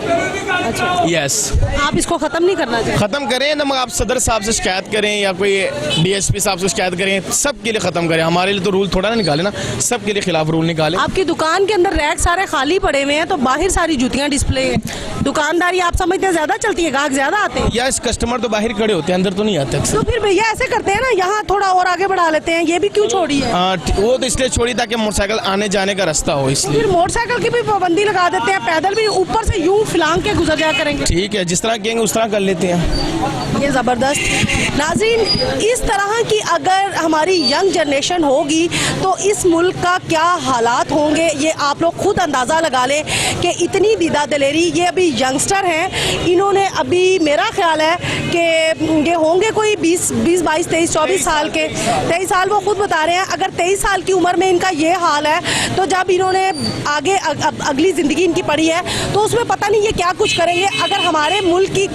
अच्छा, यस। आप इसको खत्म नहीं करना चाहते? खत्म करें ना, मगर आप सदर साहब से शिकायत करें या कोई डीएसपी साहब से शिकायत करें, सबके लिए खत्म करें। हमारे लिए तो रूल थोड़ा ना निकाले ना, सबके लिए खिलाफ रूल निकाले। आपकी दुकान के अंदर रैक सारे खाली पड़े हुए हैं, तो बाहर सारी जूतियां डिस्प्ले है। दुकानदारी आप समझते हैं ज्यादा चलती है, ग्राहक ज्यादा आते हैं? यस, कस्टमर तो बाहर खड़े होते हैं, अंदर तो नहीं आते। तो फिर भैया ऐसे करते हैं ना, यहाँ थोड़ा और आगे बढ़ा लेते हैं, ये भी क्यों छोड़ी है? वो तो इसलिए छोड़ी ताकि मोटरसाइकिल आने जाने का रास्ता हो, इसलिए। फिर मोटरसाइकिल की भी पाबंदी लगा देते हैं, पैदल भी ऊपर से यूं फिलांग के गुजर जाया करेंगे। ठीक है, जिस तरह कहेंगे उस तरह कर लेते हैं। ये ज़बरदस्त। नाज़रीन, इस तरह की अगर हमारी यंग जनरेशन होगी तो इस मुल्क का क्या हालात होंगे, ये आप लोग खुद अंदाज़ा लगा लें कि इतनी दीदा दिलेरी। ये अभी यंगस्टर हैं, इन्होंने अभी मेरा ख्याल है कि ये होंगे कोई 20, 22, 23, 24 साल के। 23 साल वो खुद बता रहे हैं। अगर 23 साल की उम्र में इनका ये हाल है, तो जब इन्होंने आगे अगली ज़िंदगी इनकी पड़ी है तो उसमें पता नहीं ये क्या कुछ करेंगे। अगर हमारे मुल्क की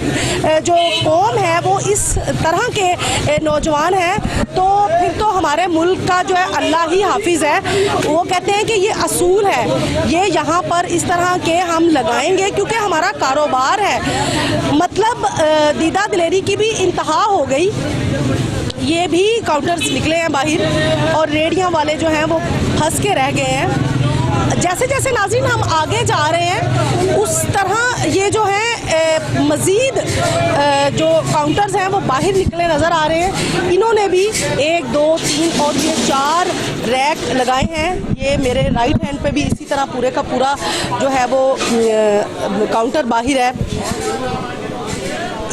जो कौम है वो इस तरह के नौजवान हैं, तो फिर तो हमारे मुल्क का जो है अल्लाह ही हाफिज़ है। वो कहते हैं कि ये असूल है, ये यहाँ पर इस तरह के हम लगाएंगे क्योंकि हमारा कारोबार है। मतलब दीदा दिलेरी की भी इंतहा हो गई। ये भी काउंटर्स निकले हैं बाहर और रेडियां वाले जो हैं वो फंस के रह गए हैं। जैसे जैसे नाज़रीन हम आगे जा रहे हैं उस तरह ये जो है मज़ीद जो काउंटर्स हैं वो बाहर निकले नज़र आ रहे हैं। इन्होंने भी 1, 2, 3 और ये 4 रैक लगाए हैं। ये मेरे राइट हैंड पे भी इसी तरह पूरे का पूरा जो है वो काउंटर बाहर है।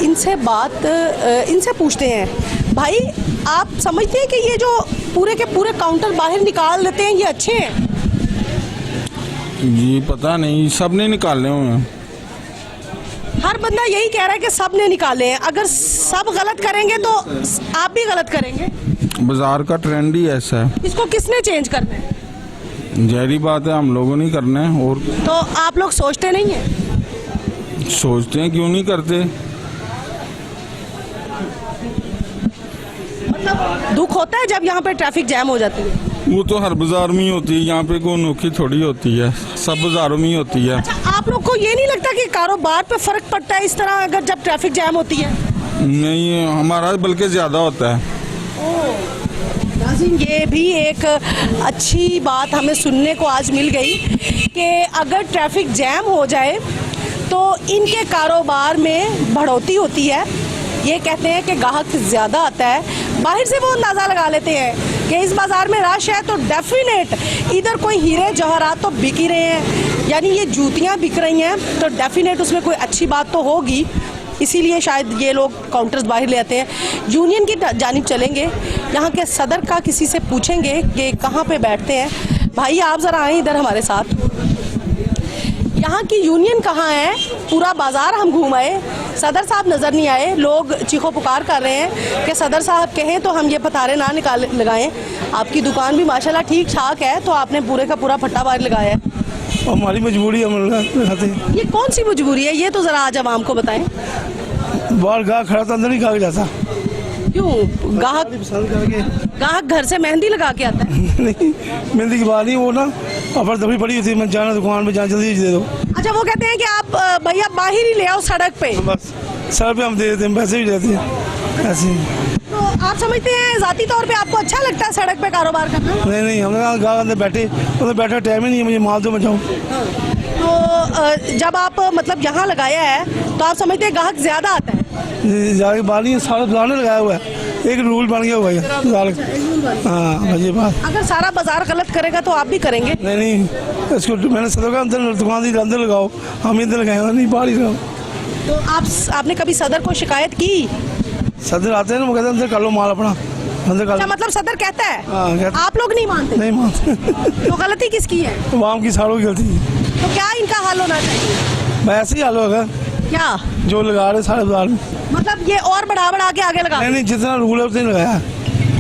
इनसे पूछते हैं, भाई आप समझते हैं कि ये जो पूरे के पूरे काउंटर बाहर निकाल देते हैं ये अच्छे हैं? जी पता नहीं, सब ने निकाले हुए हैं। हर बंदा यही कह रहा है कि सब ने निकाले हैं। अगर सब गलत करेंगे तो आप भी गलत करेंगे। बाजार का ट्रेंड ही ऐसा है। इसको किसने चेंज करना है? जहरी बात है, हम लोगों नहीं करना है। और तो आप लोग सोचते नहीं हैं? सोचते हैं, क्यों नहीं करते। मतलब दुख होता है जब यहाँ पे ट्रैफिक जैम हो जाती है? वो तो हर बाजार में ही होती है, यहाँ पे कोई अनोखी थोड़ी होती है, सब बाजारों में ही होती है। अच्छा, आप लोग को ये नहीं लगता कि कारोबार पे फर्क पड़ता है इस तरह अगर जब ट्रैफिक जैम होती है? नहीं, हमारा बल्कि ज़्यादा होता है। ये भी एक अच्छी बात हमें सुनने को आज मिल गई कि अगर ट्रैफिक जैम हो जाए तो इनके कारोबार में बढ़ोतरी होती है। ये कहते हैं कि ग्राहक ज़्यादा आता है। बाहर से वो अंदाज़ा लगा लेते हैं कि इस बाज़ार में रश है तो डेफिनेट इधर कोई हीरे जवाहरात तो बिक ही रहे हैं, यानी ये जूतियाँ बिक रही हैं तो डेफिनेट उसमें कोई अच्छी बात तो होगी। इसीलिए शायद ये लोग काउंटर्स बाहर ले आते हैं। यूनियन की जानिब चलेंगे, यहाँ के सदर का किसी से पूछेंगे कि कहाँ पे बैठते हैं। भाई आप ज़रा आएँ इधर हमारे साथ। यहाँ की यूनियन कहाँ है? पूरा बाज़ार हम घूम आए, सदर साहब नज़र नहीं आए। लोग चीखो पुकार कर रहे हैं कि सदर साहब कहें तो हम ये पतारे ना लगाएं। आपकी दुकान भी माशाल्लाह ठीक ठाक है, तो आपने पूरे का पूरा फट्टा बाहर लगाया है। हमारी मजबूरी है। ये कौन सी मजबूरी है, ये तो ज़रा आज आवाम को बताएं। बाहर गाहक खड़ा तो अंदर नहीं गाहक जाता। क्यों? ग्राहक घर से मेहंदी लगा के आता है? नहीं, मेहंदी की बात नहीं, वो ना अफर दफरी पड़ी हुई थी, मैं जाना दुकान पे, जाना जल्दी दे दो। अच्छा, वो कहते हैं कि आप भैया बाहर ही ले आओ सड़क पे। बस सड़क पे हम दे देते हैं, पैसे भी देते हैं ऐसे। तो आप समझते हैं ज़ाती तौर पे आपको अच्छा लगता है सड़क पे कारोबार करना? नहीं, हमने कहा गाहक अंदर बैठे, उधर बैठा टाइम ही नहीं है, मुझे माल दो मैं जाऊँ। तो जब आप मतलब यहाँ लगाया है तो आप समझते हैं ग्राहक ज़्यादा आता है? ज़्यादा बात नहीं, सारा बाजार ने लगाया हुआ है, एक रूल बन गया हुआ है। हाँ, ये बात। अगर सारा बाजार गलत करेगा तो आप भी करेंगे? नहीं, इसको मैंने सदर का अंदर दुकान दी, अंदर लगाओ, हम इधर लगाए नहीं, बाहर ही लगाओ। तो आपने कभी सदर को शिकायत की? सदर आते हैं ना, वो कहते हैं अंदर कर लो माल अपना, अंदर कर लो। मतलब सदर कहता है? हाँ, आप लोग नहीं मानते? नहीं मानते। तो गलती किसकी है? आवाम की सारों की गलती है। तो क्या इनका हल होना चाहिए? ऐसे ही हाल होगा क्या जो लगा रहे सारे बाजार में। मतलब ये और बढ़ा के आगे लगा? नहीं, जितना रूल है उतना ही लगाया।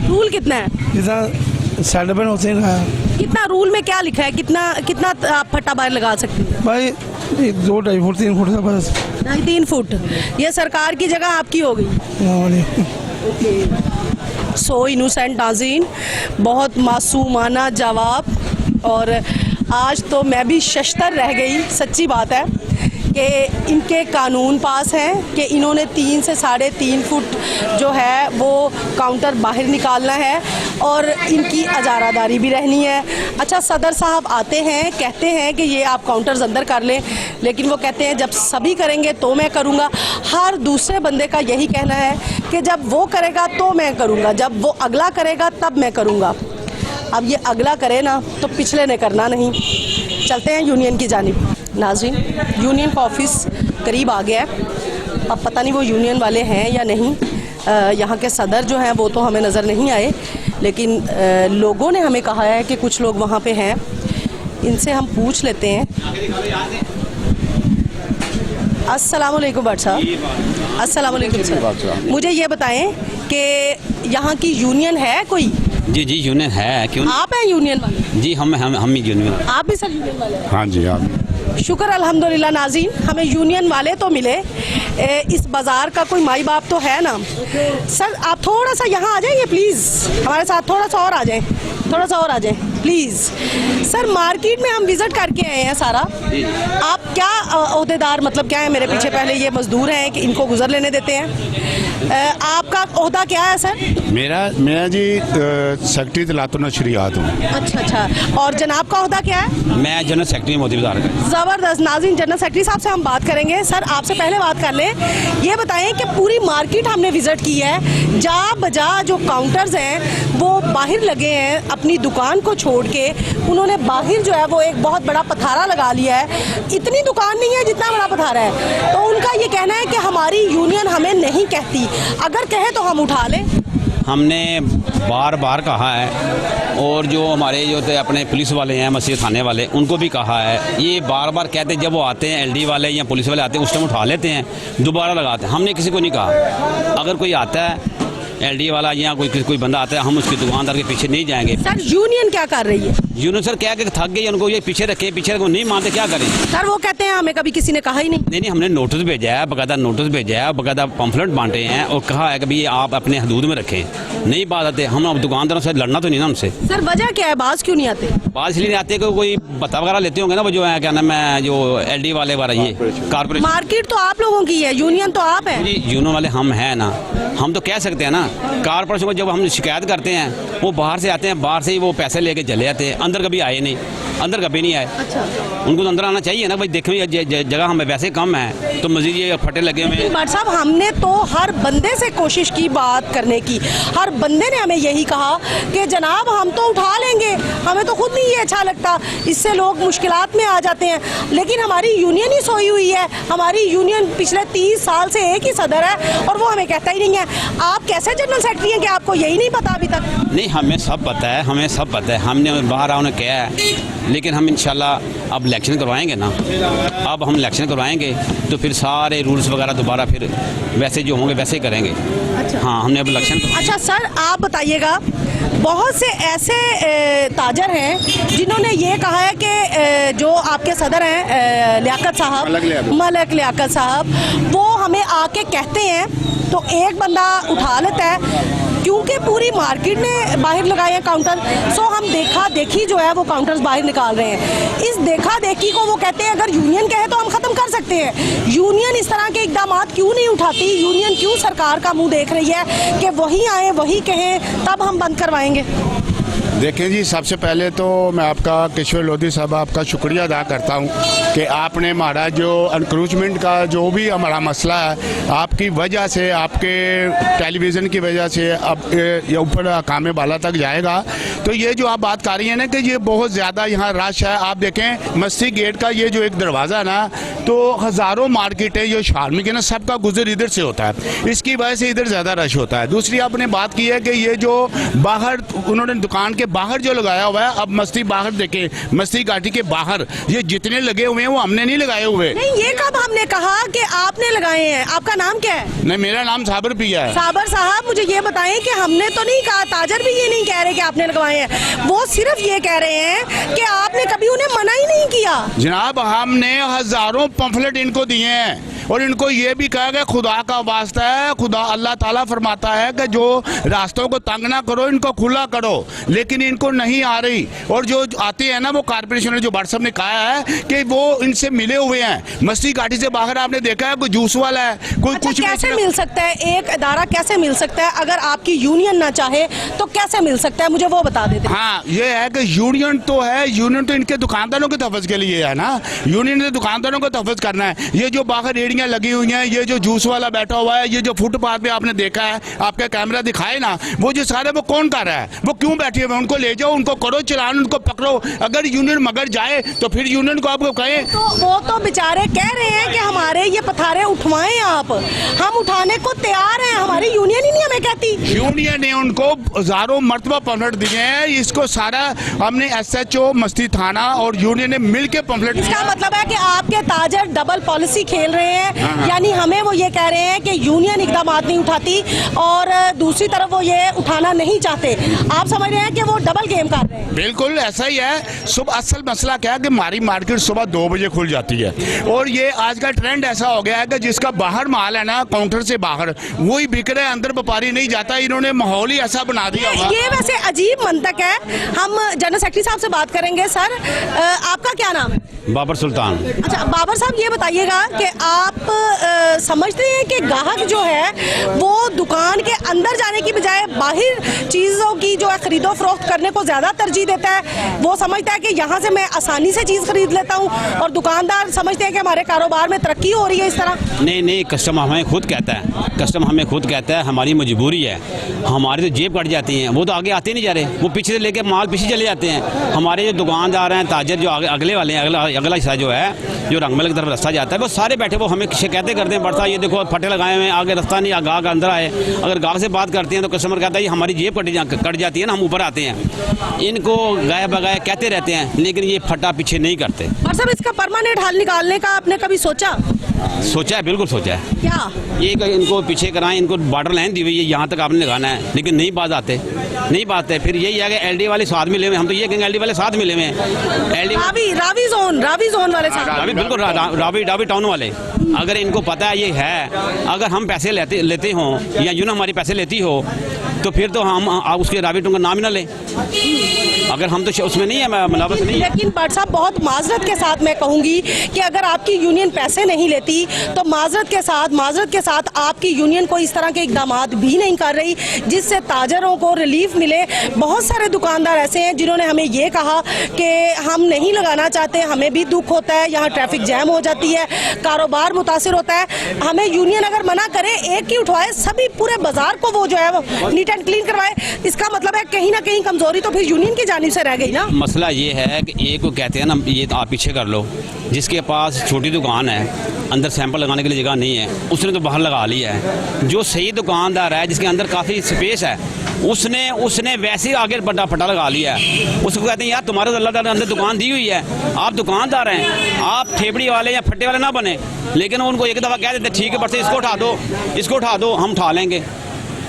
रूल कितना है? जितना सेटलमेंट उतना ही लगाया। कितना रूल में क्या लिखा है? कितना आप फट्टा बाहर लगा सकते हैं? भाई 2-2.5 फुट 3 फुट से बस। 2.5-3 फुट। ये सरकार की जगह आपकी हो गई। सो इनोसेंट नाज़रीन, बहुत मासूमाना जवाब। और आज तो मैं भी शशतर रह गई। सच्ची बात है कि इनके कानून पास हैं कि इन्होंने 3 से 3.5 फुट जो है वो काउंटर बाहर निकालना है और इनकी अजारादारी भी रहनी है। अच्छा, सदर साहब आते हैं, कहते हैं कि ये आप काउंटर्स अंदर कर लें, लेकिन वो कहते हैं जब सभी करेंगे तो मैं करूँगा। हर दूसरे बंदे का यही कहना है कि जब वो करेगा तो मैं करूँगा, जब वो अगला करेगा तब मैं करूँगा। अब ये अगला करे ना तो पिछले ने करना नहीं। चलते हैं यूनियन की जानिब। नाज़रीन, यूनियन का ऑफिस करीब आ गया है। अब पता नहीं वो यूनियन वाले हैं या नहीं। यहाँ के सदर जो हैं वो तो हमें नज़र नहीं आए, लेकिन लोगों ने हमें कहा है कि कुछ लोग वहाँ पे हैं। इनसे हम पूछ लेते हैं। अस्सलाम वालेकुम भट्ट साहब। अस्सलाम वालेकुम सर। मुझे ये बताएं कि यहाँ की यूनियन है कोई? जी यूनियन है। क्यों? आप हैं यूनियन वाले? जी हम ही यूनियन। आप भी सर यूनियन वाले हैं? हाँ जी, हाँ। शुक्र अल्हम्दुलिल्लाह नाज़रीन, हमें यूनियन वाले तो मिले। इस बाज़ार का कोई माई बाप तो है ना। सर आप थोड़ा सा यहाँ आ जाइए प्लीज़, हमारे साथ थोड़ा सा और आ जाएं, थोड़ा सा और आ जाएं प्लीज़। सर मार्केट में हम विज़िट करके आए हैं सारा। आप क्या ओहदेदार, मतलब क्या है? मेरे पीछे पहले ये मज़दूर हैं कि इनको गुजर लेने देते हैं। आपका ओहदा क्या है सर? मेरा जी सेक्रेटरी तलातुन नशरियात हूँ। अच्छा। और जनाब का ओहदा क्या है? मैं जनरल सेक्रेटरी मोदी बाजार का। ज़बरदस्त। नाज़रीन, जनरल सेक्रेटरी साहब से हम बात करेंगे। सर आपसे पहले बात कर लें, ये बताएं कि पूरी मार्केट हमने विज़िट की है, जा बजा जो काउंटर्स हैं वो बाहर लगे हैं। अपनी दुकान को छोड़ के उन्होंने बाहर जो है वो एक बहुत बड़ा पथारा लगा लिया है। इतनी दुकान नहीं है जितना बड़ा पथारा है। तो उनका ये कहना है कि हमारी यूनियन हमें नहीं कहती, अगर कहे तो हम उठा लें। हमने बार कहा है, और जो हमारे जो थे अपने पुलिस वाले हैं, मस्जिद थाने वाले, उनको भी कहा है। ये बार कहते हैं, जब वो आते हैं एलडी वाले या पुलिस वाले आते हैं उस टाइम उठा लेते हैं, दोबारा लगाते हैं। हमने किसी को नहीं कहा। अगर कोई आता है एलडी वाला या कोई बंदा आता है, हम उसकी दुकानदार के पीछे नहीं जाएंगे। सर यूनियन क्या कर रही है? यूनियन सर क्या थक गई, उनको ये पीछे रखे नहीं मानते, क्या करें? सर वो कहते हैं हमें कभी किसी ने कहा ही नहीं। नहीं, हमने नोटिस भेजा है, बाकायदा नोटिस भेजा है, बाकायदा पम्फलेट बांटे हैं और कहा है कि भाई आप अपने हदूद में रखें। नहीं बात आते, हम अब दुकानदारों से लड़ना तो नहीं ना उनसे। सर वजह क्या है, बाज क्यों नहीं आते? बात इसलिए नहीं आते कि कोई बता वगैरह लेते होंगे ना, वो जो है क्या नाम है, जो एलडी वाले वगैरह, ये कारपोरेशन। मार्केट तो आप लोगों की है, यूनियन तो आप है। जी यूनियन वाले हम हैं ना, हम तो कह सकते हैं ना। कारपोरेशन को जब हम शिकायत करते हैं, वो बाहर से आते हैं, बाहर से ही वो पैसे लेके चले जाते हैं, अंदर कभी आए नहीं, अंदर कभी नहीं आए। अच्छा। उनको तो अंदर आना चाहिए ना भाई। देखो ये जगह हमें वैसे कम है, तो मजीद ये फटे लगे हुए हैं। भट्ट साहब, हमने तो हर बंदे से कोशिश की बात करने की। हर बंदे ने हमें यही कहा कि जनाब हम तो उठा लेंगे, हमें तो खुद नहीं ये अच्छा लगता, इससे लोग मुश्किलात में आ जाते हैं। लेकिन हमारी यूनियन ही सोई हुई है। हमारी यूनियन पिछले 30 साल से एक ही सदर है और वो हमें कहता ही नहीं है। आप कैसे जनरल सेक्रेटरी हैं कि आपको यही नहीं पता अभी तक? नहीं, हमें सब पता है, हमें सब पता है। हमने बाहर उन्हें कहा है, लेकिन हम इंशाल्लाह अब इलेक्शन करवाएंगे ना। अब हम इलेक्शन करवाएंगे तो फिर सारे रूल्स वगैरह दोबारा फिर वैसे जो होंगे वैसे ही करेंगे। अच्छा। हाँ, हमने अब इलेक्शन। अच्छा सर, आप बताइएगा, बहुत से ऐसे ताजर हैं जिन्होंने ये कहा है कि जो आपके सदर हैं लियाकत साहब, मलक लियाकत साहब, वो हमें आके कहते हैं तो एक बंदा उठा लेता है, क्योंकि पूरी मार्केट ने बाहर लगाए हैं काउंटर। सो हम देखा देखी जो है वो काउंटर्स बाहर निकाल रहे हैं। इस देखा देखी को वो कहते हैं अगर यूनियन कहे तो हम ख़त्म कर सकते हैं। यूनियन इस तरह के इकदाम क्यों नहीं उठाती? यूनियन क्यों सरकार का मुंह देख रही है कि वही आए वही कहें तब हम बंद करवाएंगे? देखें जी, सबसे पहले तो मैं आपका किश्वर लोधी साहब आपका शुक्रिया अदा करता हूं कि आपने हमारा जो एनक्रोचमेंट का जो भी हमारा मसला है, आपकी वजह से, आपके टेलीविज़न की वजह से अब ये ऊपर हकाम बाला तक जाएगा। तो ये जो आप बात कर रही हैं ना कि ये बहुत ज़्यादा यहाँ रश है। आप देखें मस्जिद गेट का ये जो एक दरवाज़ा है ना, तो हज़ारों मार्केटें ये शालमी के ना, सबका गुजर इधर से होता है, इसकी वजह से इधर ज़्यादा रश होता है। दूसरी आपने बात की है कि ये जो बाहर उन्होंने दुकान के बाहर जो लगाया हुआ है, अब मस्ती बाहर देखे, मस्ती घाटी के बाहर ये जितने लगे हुए हैं वो हमने नहीं लगाए हुए। नहीं, ये कब हमने कहा कि आपने लगाए हैं? आपका नाम क्या है? नहीं, मेरा नाम साबर पिया है। साबर साहब, मुझे ये बताएं कि हमने तो नहीं कहा, ताजर भी ये नहीं कह रहे कि आपने लगवाए हैं, वो सिर्फ ये कह रहे हैं कि आपने कभी उन्हें मना ही नहीं किया। जनाब, हमने हजारों पंफलेट इनको दिए हैं और इनको ये भी कहा कि खुदा का वास्ता है, खुदा अल्लाह ताला फरमाता है कि जो रास्तों को तंग ना करो, इनको खुला करो, लेकिन इनको नहीं आ रही। और जो आते हैं ना, वो कारपोरेशन ने जो व्हाट्सएप ने कहा है कि वो इनसे मिले हुए हैं। मस्ती घाटी से बाहर आपने देखा है कोई जूस वाला है, कोई कुछ कैसे मिल सकता है? एक इदारा कैसे मिल सकता है? अगर आपकी यूनियन ना चाहे तो कैसे मिल सकता है? मुझे वो बता देते। हाँ, ये है कि यूनियन तो है, यूनियन तो इनके दुकानदारों के तहफ़्फ़ुज़ के लिए है ना, यूनियन ने दुकानदारों को तहफ़्फ़ुज़ करना है। ये जो बाहर रेहड़ियाँ लगी हुई हैं, ये जो जूस वाला बैठा हुआ है, ये जो फुटपाथ पे आपने देखा है, आपका कैमरा दिखाए ना, वो जो सारे वो कौन कर रहा है, वो क्यों बैठे हुए? उनको ले जाओ, उनको करो चलान, उनको पकड़ो। अगर यूनियन मगर जाए तो फिर यूनियन को आपको कहें। तो वो तो बेचारे कह रहे हैं कि हमारे ये पथारे उठवाएं आप, हम उठाने को तैयार हैं, हमारी यूनियन ही नहीं हमें कहती। यूनियन ने उनको हजारों मरतबा पंफलेट दिए हैं, इसको सारा हमने SHO मस्ती थाना और यूनियन ने मिलकर पंफलेट। इसका मतलब है कि आपके ताजर डबल पॉलिसी खेल रहे हैं, यानी हमें वो ये कह रहे हैं कि यूनियन इकदाम नहीं उठाती और दूसरी तरफ वो ये उठाना नहीं चाहते। आप समझ रहे हैं कि वो डबल गेम कर रहे हैं? बिल्कुल ऐसा ही है। सुबह असल मसला क्या है कि हमारी मार्केट सुबह 2 बजे खुल जाती है और ये आज का ट्रेंड ऐसा हो गया है कि जिसका बाहर माल है ना, काउंटर से बाहर वही बिक रहा है, अंदर व्यापारी नहीं जाता। इन्होंने माहौल ही ऐसा बना दिया हुआ। ये वैसे अजीब मंतक है। हम जनरल सेक्रेटरी साहब से बात करेंगे। सर, आपका क्या नाम है? बाबर सुल्तान। अच्छा बाबर साहब, ये बताइएगा कि आप समझते हैं कि ग्राहक जो है वो दुकान के अंदर जाने की बजाय बाहर चीज़ों की जो है खरीदो फरोख्त करने को ज़्यादा तरजीह देता है? वो समझता है कि यहाँ से मैं आसानी से चीज़ खरीद लेता हूँ और दुकानदार समझते हैं कि हमारे कारोबार में तरक्की हो रही है इस तरह? नहीं, कस्टमर हमें खुद कहता है, कस्टमर हमें खुद कहता है हमारी मजबूरी है, हमारी तो जेब कट जाती है। वो तो आगे आते नहीं जा रहे, वो पीछे से लेके माल पीछे चले जाते हैं। हमारे जो दुकानदार हैं, ताजर जो अगले वाले हैं, अगला हिस्सा जो है जो रंगमल की तरफ रास्ता जाता है, वो सारे बैठे, वो हमें शिकायतें करते हैं, बढ़ता ये देखो फटे लगाए हुए हैं, आगे रास्ता नहीं, गाहक अंदर आए। अगर गाहक से बात करते हैं तो कस्टमर कहता है ये हमारी जेब कट जाती है ना, हम ऊपर आते हैं। इनको गाय बगाए कहते रहते हैं, लेकिन ये फटा पीछे नहीं करते। और सब इसका परमानेंट हल निकालने का आपने कभी सोचा? सोचा है, बिल्कुल सोचा है। क्या? ये इनको पीछे कराएं, इनको बॉर्डर लाइन दी हुई है, यहाँ तक आपने लगाना है, लेकिन नहीं बात आते, नहीं बात है। फिर यही है कि LD वाले साथ मिले हुए, हम तो ये कहेंगे LD वाले साथ मिले हुए हैं। रावी जोन वाले साथ, बिल्कुल रावी टाउन वाले। अगर इनको पता है ये है, अगर हम पैसे लेते हों या यूँ हमारे पैसे लेती हो तो फिर तो हम उसके रावी टाउन का नाम ही ना लें। अगर हम तो उसमें नहीं है, मिलावट नहीं है। लेकिन भट्ट साहब, बहुत माजरत के साथ मैं कहूँगी कि अगर आपकी यूनियन पैसे नहीं लेती तो माजरत के साथ आपकी यूनियन कोई इस तरह के इकदाम भी नहीं कर रही जिससे ताजरों को रिलीफ मिले। बहुत सारे दुकानदार ऐसे हैं जिन्होंने हमें ये कहा कि हम नहीं लगाना चाहते, हमें भी दुख होता है, यहाँ ट्रैफिक जैम हो जाती है, कारोबार मुतासिर होता है। हमें यूनियन अगर मना करे, एक ही उठवाए, सभी पूरे बाजार को वो जो है वो नीट एंड क्लीन करवाए, इसका मतलब है कहीं ना कहीं कमजोरी तो फिर यूनियन की जानिब से रह गई ना। मसला ये है कि एक को कहते हैं ना, ये तो आप पीछे कर लो, जिसके पास छोटी दुकान है, अंदर सैंपल लगाने के लिए जगह नहीं है, उसने तो बाहर लगा लिया है। जो सही दुकानदार है, जिसके अंदर काफ़ी स्पेस है, उसने वैसे ही आगे बड़ा फटा लगा लिया है। उसको कहते हैं यार तुम्हारे अल्लाह ताला ने अंदर दुकान दी हुई है, आप दुकानदार हैं, आप ठेपड़ी वाले या फट्टे वाले ना बने। लेकिन उनको एक दफ़ा कह देते ठीक है, बस इसको उठा दो, हम उठा लेंगे,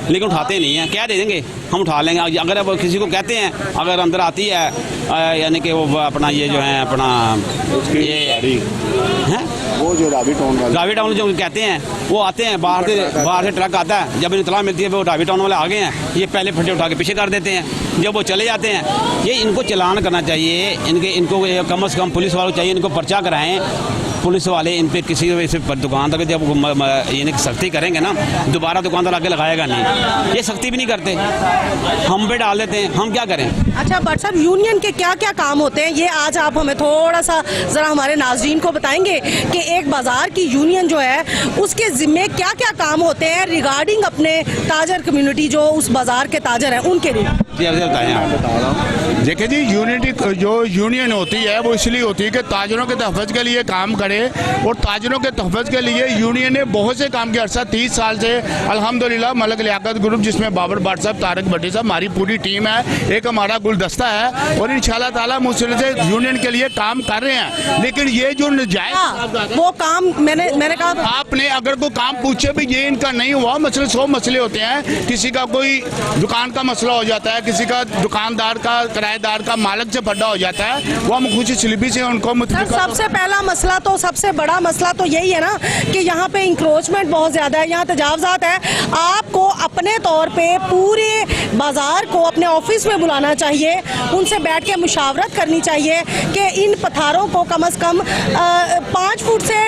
लेकिन उठाते नहीं हैं। क्या दे देंगे, हम उठा लेंगे। अगर अब किसी को कहते हैं, अगर अंदर आती है यानी कि वो अपना ये जो है अपना ये है वो जो रावी टाउन जो कहते हैं, वो आते हैं बाहर से ट्रक आता है, जब इतला मिलती है वो रावी टाउन वाले आ गए हैं, ये पहले फटे उठा के पीछे कर देते हैं, जब वो चले जाते हैं। ये इनको चलान करना चाहिए, इनको कम से कम पुलिस वालों चाहिए, इनको पर्चा कराएं पुलिस वाले, इन पे किसी दुकानदार जब यानी सख्ती करेंगे ना, दोबारा दुकानदार आके लगाएगा नहीं। ये सख्ती भी नहीं करते, हम पे डाल देते हैं, हम क्या करें। अच्छा भट्ट साहब, यूनियन के क्या क्या काम होते हैं, ये आज आप हमें थोड़ा सा ज़रा हमारे नाज़रीन को बताएंगे कि एक बाज़ार की यूनियन जो है उसके ज़िम्मे क्या क्या काम होते हैं रिगार्डिंग अपने ताजर कम्युनिटी, जो उस बाज़ार के ताजर हैं उनके लिए। देखिए जी, यूनियन होती है वो इसलिए होती है कि ताजरों के तहफ़्फ़ुज़ के लिए काम करे। बढ़े और ताजरों के तहफ़्फ़ुज़ के लिए यूनियन ने बहुत से काम किया। अर्सा 30 साल से अल्हम्दुलिल्लाह मलक लियाकत ग्रुप, जिसमें बाबर भाट साहब, तारक भट्टी साहब, हमारी पूरी टीम है, एक हमारा गुलदस्ता है और इंशाल्लाह ताला मुझसे यूनियन के लिए काम कर रहे हैं। लेकिन ये जो नजायज़ वो काम मैंने कहा आपने अगर कोई काम पूछे भी ये इनका नहीं हुआ, मसले 100 मसले होते हैं। किसी का कोई दुकान का मसला हो जाता है, किसी का दुकानदार का, किराएदार का, मालिक से फड्डा हो जाता है, वो हम खुशी स्लिपी से उनको सबसे पहला मसला तो, सबसे बड़ा मसला तो यही है ना कि यहाँ पे इंक्रोचमेंट बहुत ज़्यादा है, यहाँ तजावज़ात है। आपको अपने तौर पे पूरे बाज़ार को अपने ऑफिस में बुलाना चाहिए, उनसे बैठ के मुशावरत करनी चाहिए कि इन पत्थरों को कम से कम 5 फुट से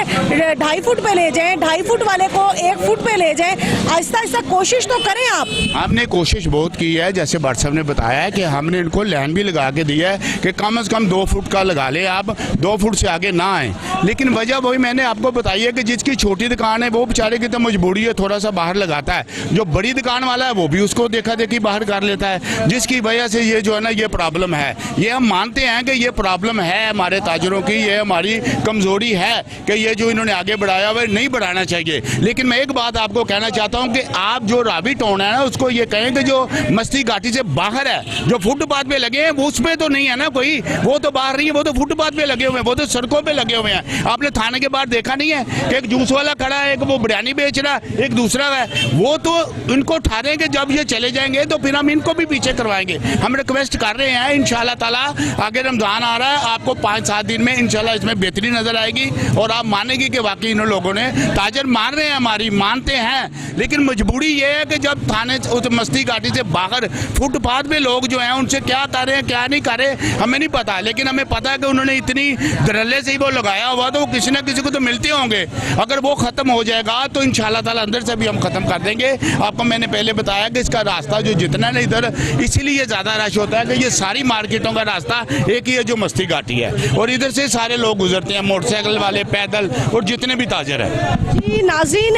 2.5 फुट पे ले जाएं, 2.5 फुट वाले को 1 फुट पे ले जाएं। आहिस्ता आहिस्ता कोशिश तो करें आप। हमने कोशिश बहुत की है, जैसे भट्ट साहब ने बताया है कि हमने इनको लाइन भी लगा के दी है कि कम से कम 2 फुट का लगा ले, आप 2 फुट से आगे ना आए। लेकिन वजह वही मैंने आपको बताई है कि जिसकी छोटी दुकान है वो बेचारे की तो मजबूरी है, थोड़ा सा बाहर लगाता है। जो बड़ी दुकान वाला है वो भी उसको देखा देखी बाहर कर लेता है, जिसकी वजह से ये जो है ना ये प्रॉब्लम है। ये हम मानते हैं कि ये प्रॉब्लम है हमारे ताजरों की, ये हमारी कमजोरी है कि ये जो इन्होंने आगे बढ़ाया हुआ नहीं बढ़ाना चाहिए। लेकिन मैं एक बात आपको कहना चाहता हूँ कि आप जो रावी टाउन है ना उसको ये कहें कि जो मस्ती घाटी से बाहर है, जो फुटपाथ पे लगे हैं वो उसमें तो नहीं है ना कोई, वो तो बाहर नहीं है, वो तो फुटपाथ पे लगे हुए हैं, वो तो सड़कों पे लगे हुए हैं। आपने थाने के बाहर देखा नहीं है कि एक जूस वाला खड़ा है, एक वो बिरयानी बेच रहा है, एक दूसरा है, वो तो इनको ठहरेंगे जब ये चले जाएंगे तो फिर हम इनको भी पीछे करवाएंगे। हम रिक्वेस्ट कर रहे हैं, इंशाल्लाह ताला आगे रमजान आ रहा है, आपको 5-7 दिन में इंशाल्लाह इसमें बेहतरी नजर आएगी और आप मानेंगे कि वाकई इन लोगों ने ताजर मान रहे हैं, हमारी मानते हैं। लेकिन मजबूरी ये है कि जब थाने उस मस्ती घाटी से बाहर फुटपाथ पे लोग जो हैं उनसे क्या कर रहे हैं क्या नहीं कर रहे हमें नहीं पता, लेकिन हमें पता है कि उन्होंने इतनी धड़ल्ले से ही वो लगाया हुआ तो वो किसी न किसी को तो मिलते होंगे। अगर वो खत्म हो जाएगा तो इंशाल्लाह ताला अंदर से भी हम खत्म कर देंगे। आपको मैंने पहले बताया कि इसका रास्ता जो जितना है इधर इसीलिए ज़्यादा रश होता है कि ये सारी मार्केटों का रास्ता एक ही है जो मस्ती घाटी है और इधर से सारे लोग गुजरते हैं, मोटरसाइकिल वाले, पैदल और जितने भी ताजर हैं। जी नाज़रीन,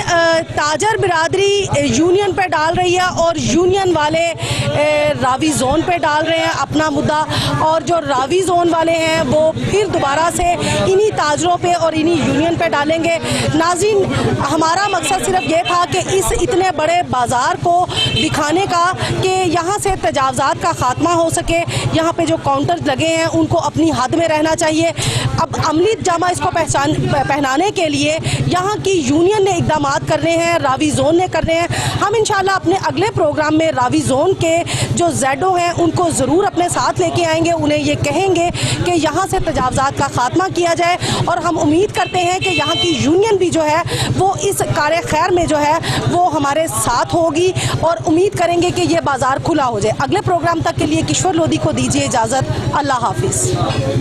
ताजर बिरादरी यूनियन पे डाल रही है और यूनियन वाले रावी जोन पे डाल रहे हैं अपना मुद्दा, और जो रावी जोन वाले हैं वो फिर दोबारा से इन्हीं ताजरों पे और इन्हीं यूनियन पे डालेंगे। नाज़रीन, हमारा मकसद सिर्फ ये था कि इस इतने बड़े बाज़ार को दिखाने का कि यहाँ से तजावज़ात का ख़ात्मा हो सके। यहाँ पे जो काउंटर्स लगे हैं उनको अपनी हद में रहना चाहिए। अब अमली जामा इसको पहनाने के लिए यहाँ की यूनियन ने इकदाम करने हैं, रावी जोन ने करने हैं। हम इंशाल्लाह अपने अगले प्रोग्राम में रावी जोन के जो ज़ेडो हैं उनको ज़रूर अपने साथ लेके आएंगे, उन्हें ये कहेंगे कि यहाँ से तजावज़ात का ख़ात्मा किया जाए और हम उम्मीद करते हैं कि यहाँ की यूनियन भी जो है वो इस कार्य खैर में जो है वो हमारे साथ होगी और उम्मीद करेंगे कि ये बाज़ार खुला हो जाए। अगले प्रोग्राम तक के लिए किश्वर लोधी को दीजिए इजाज़त। अल्लाह हाफिज़।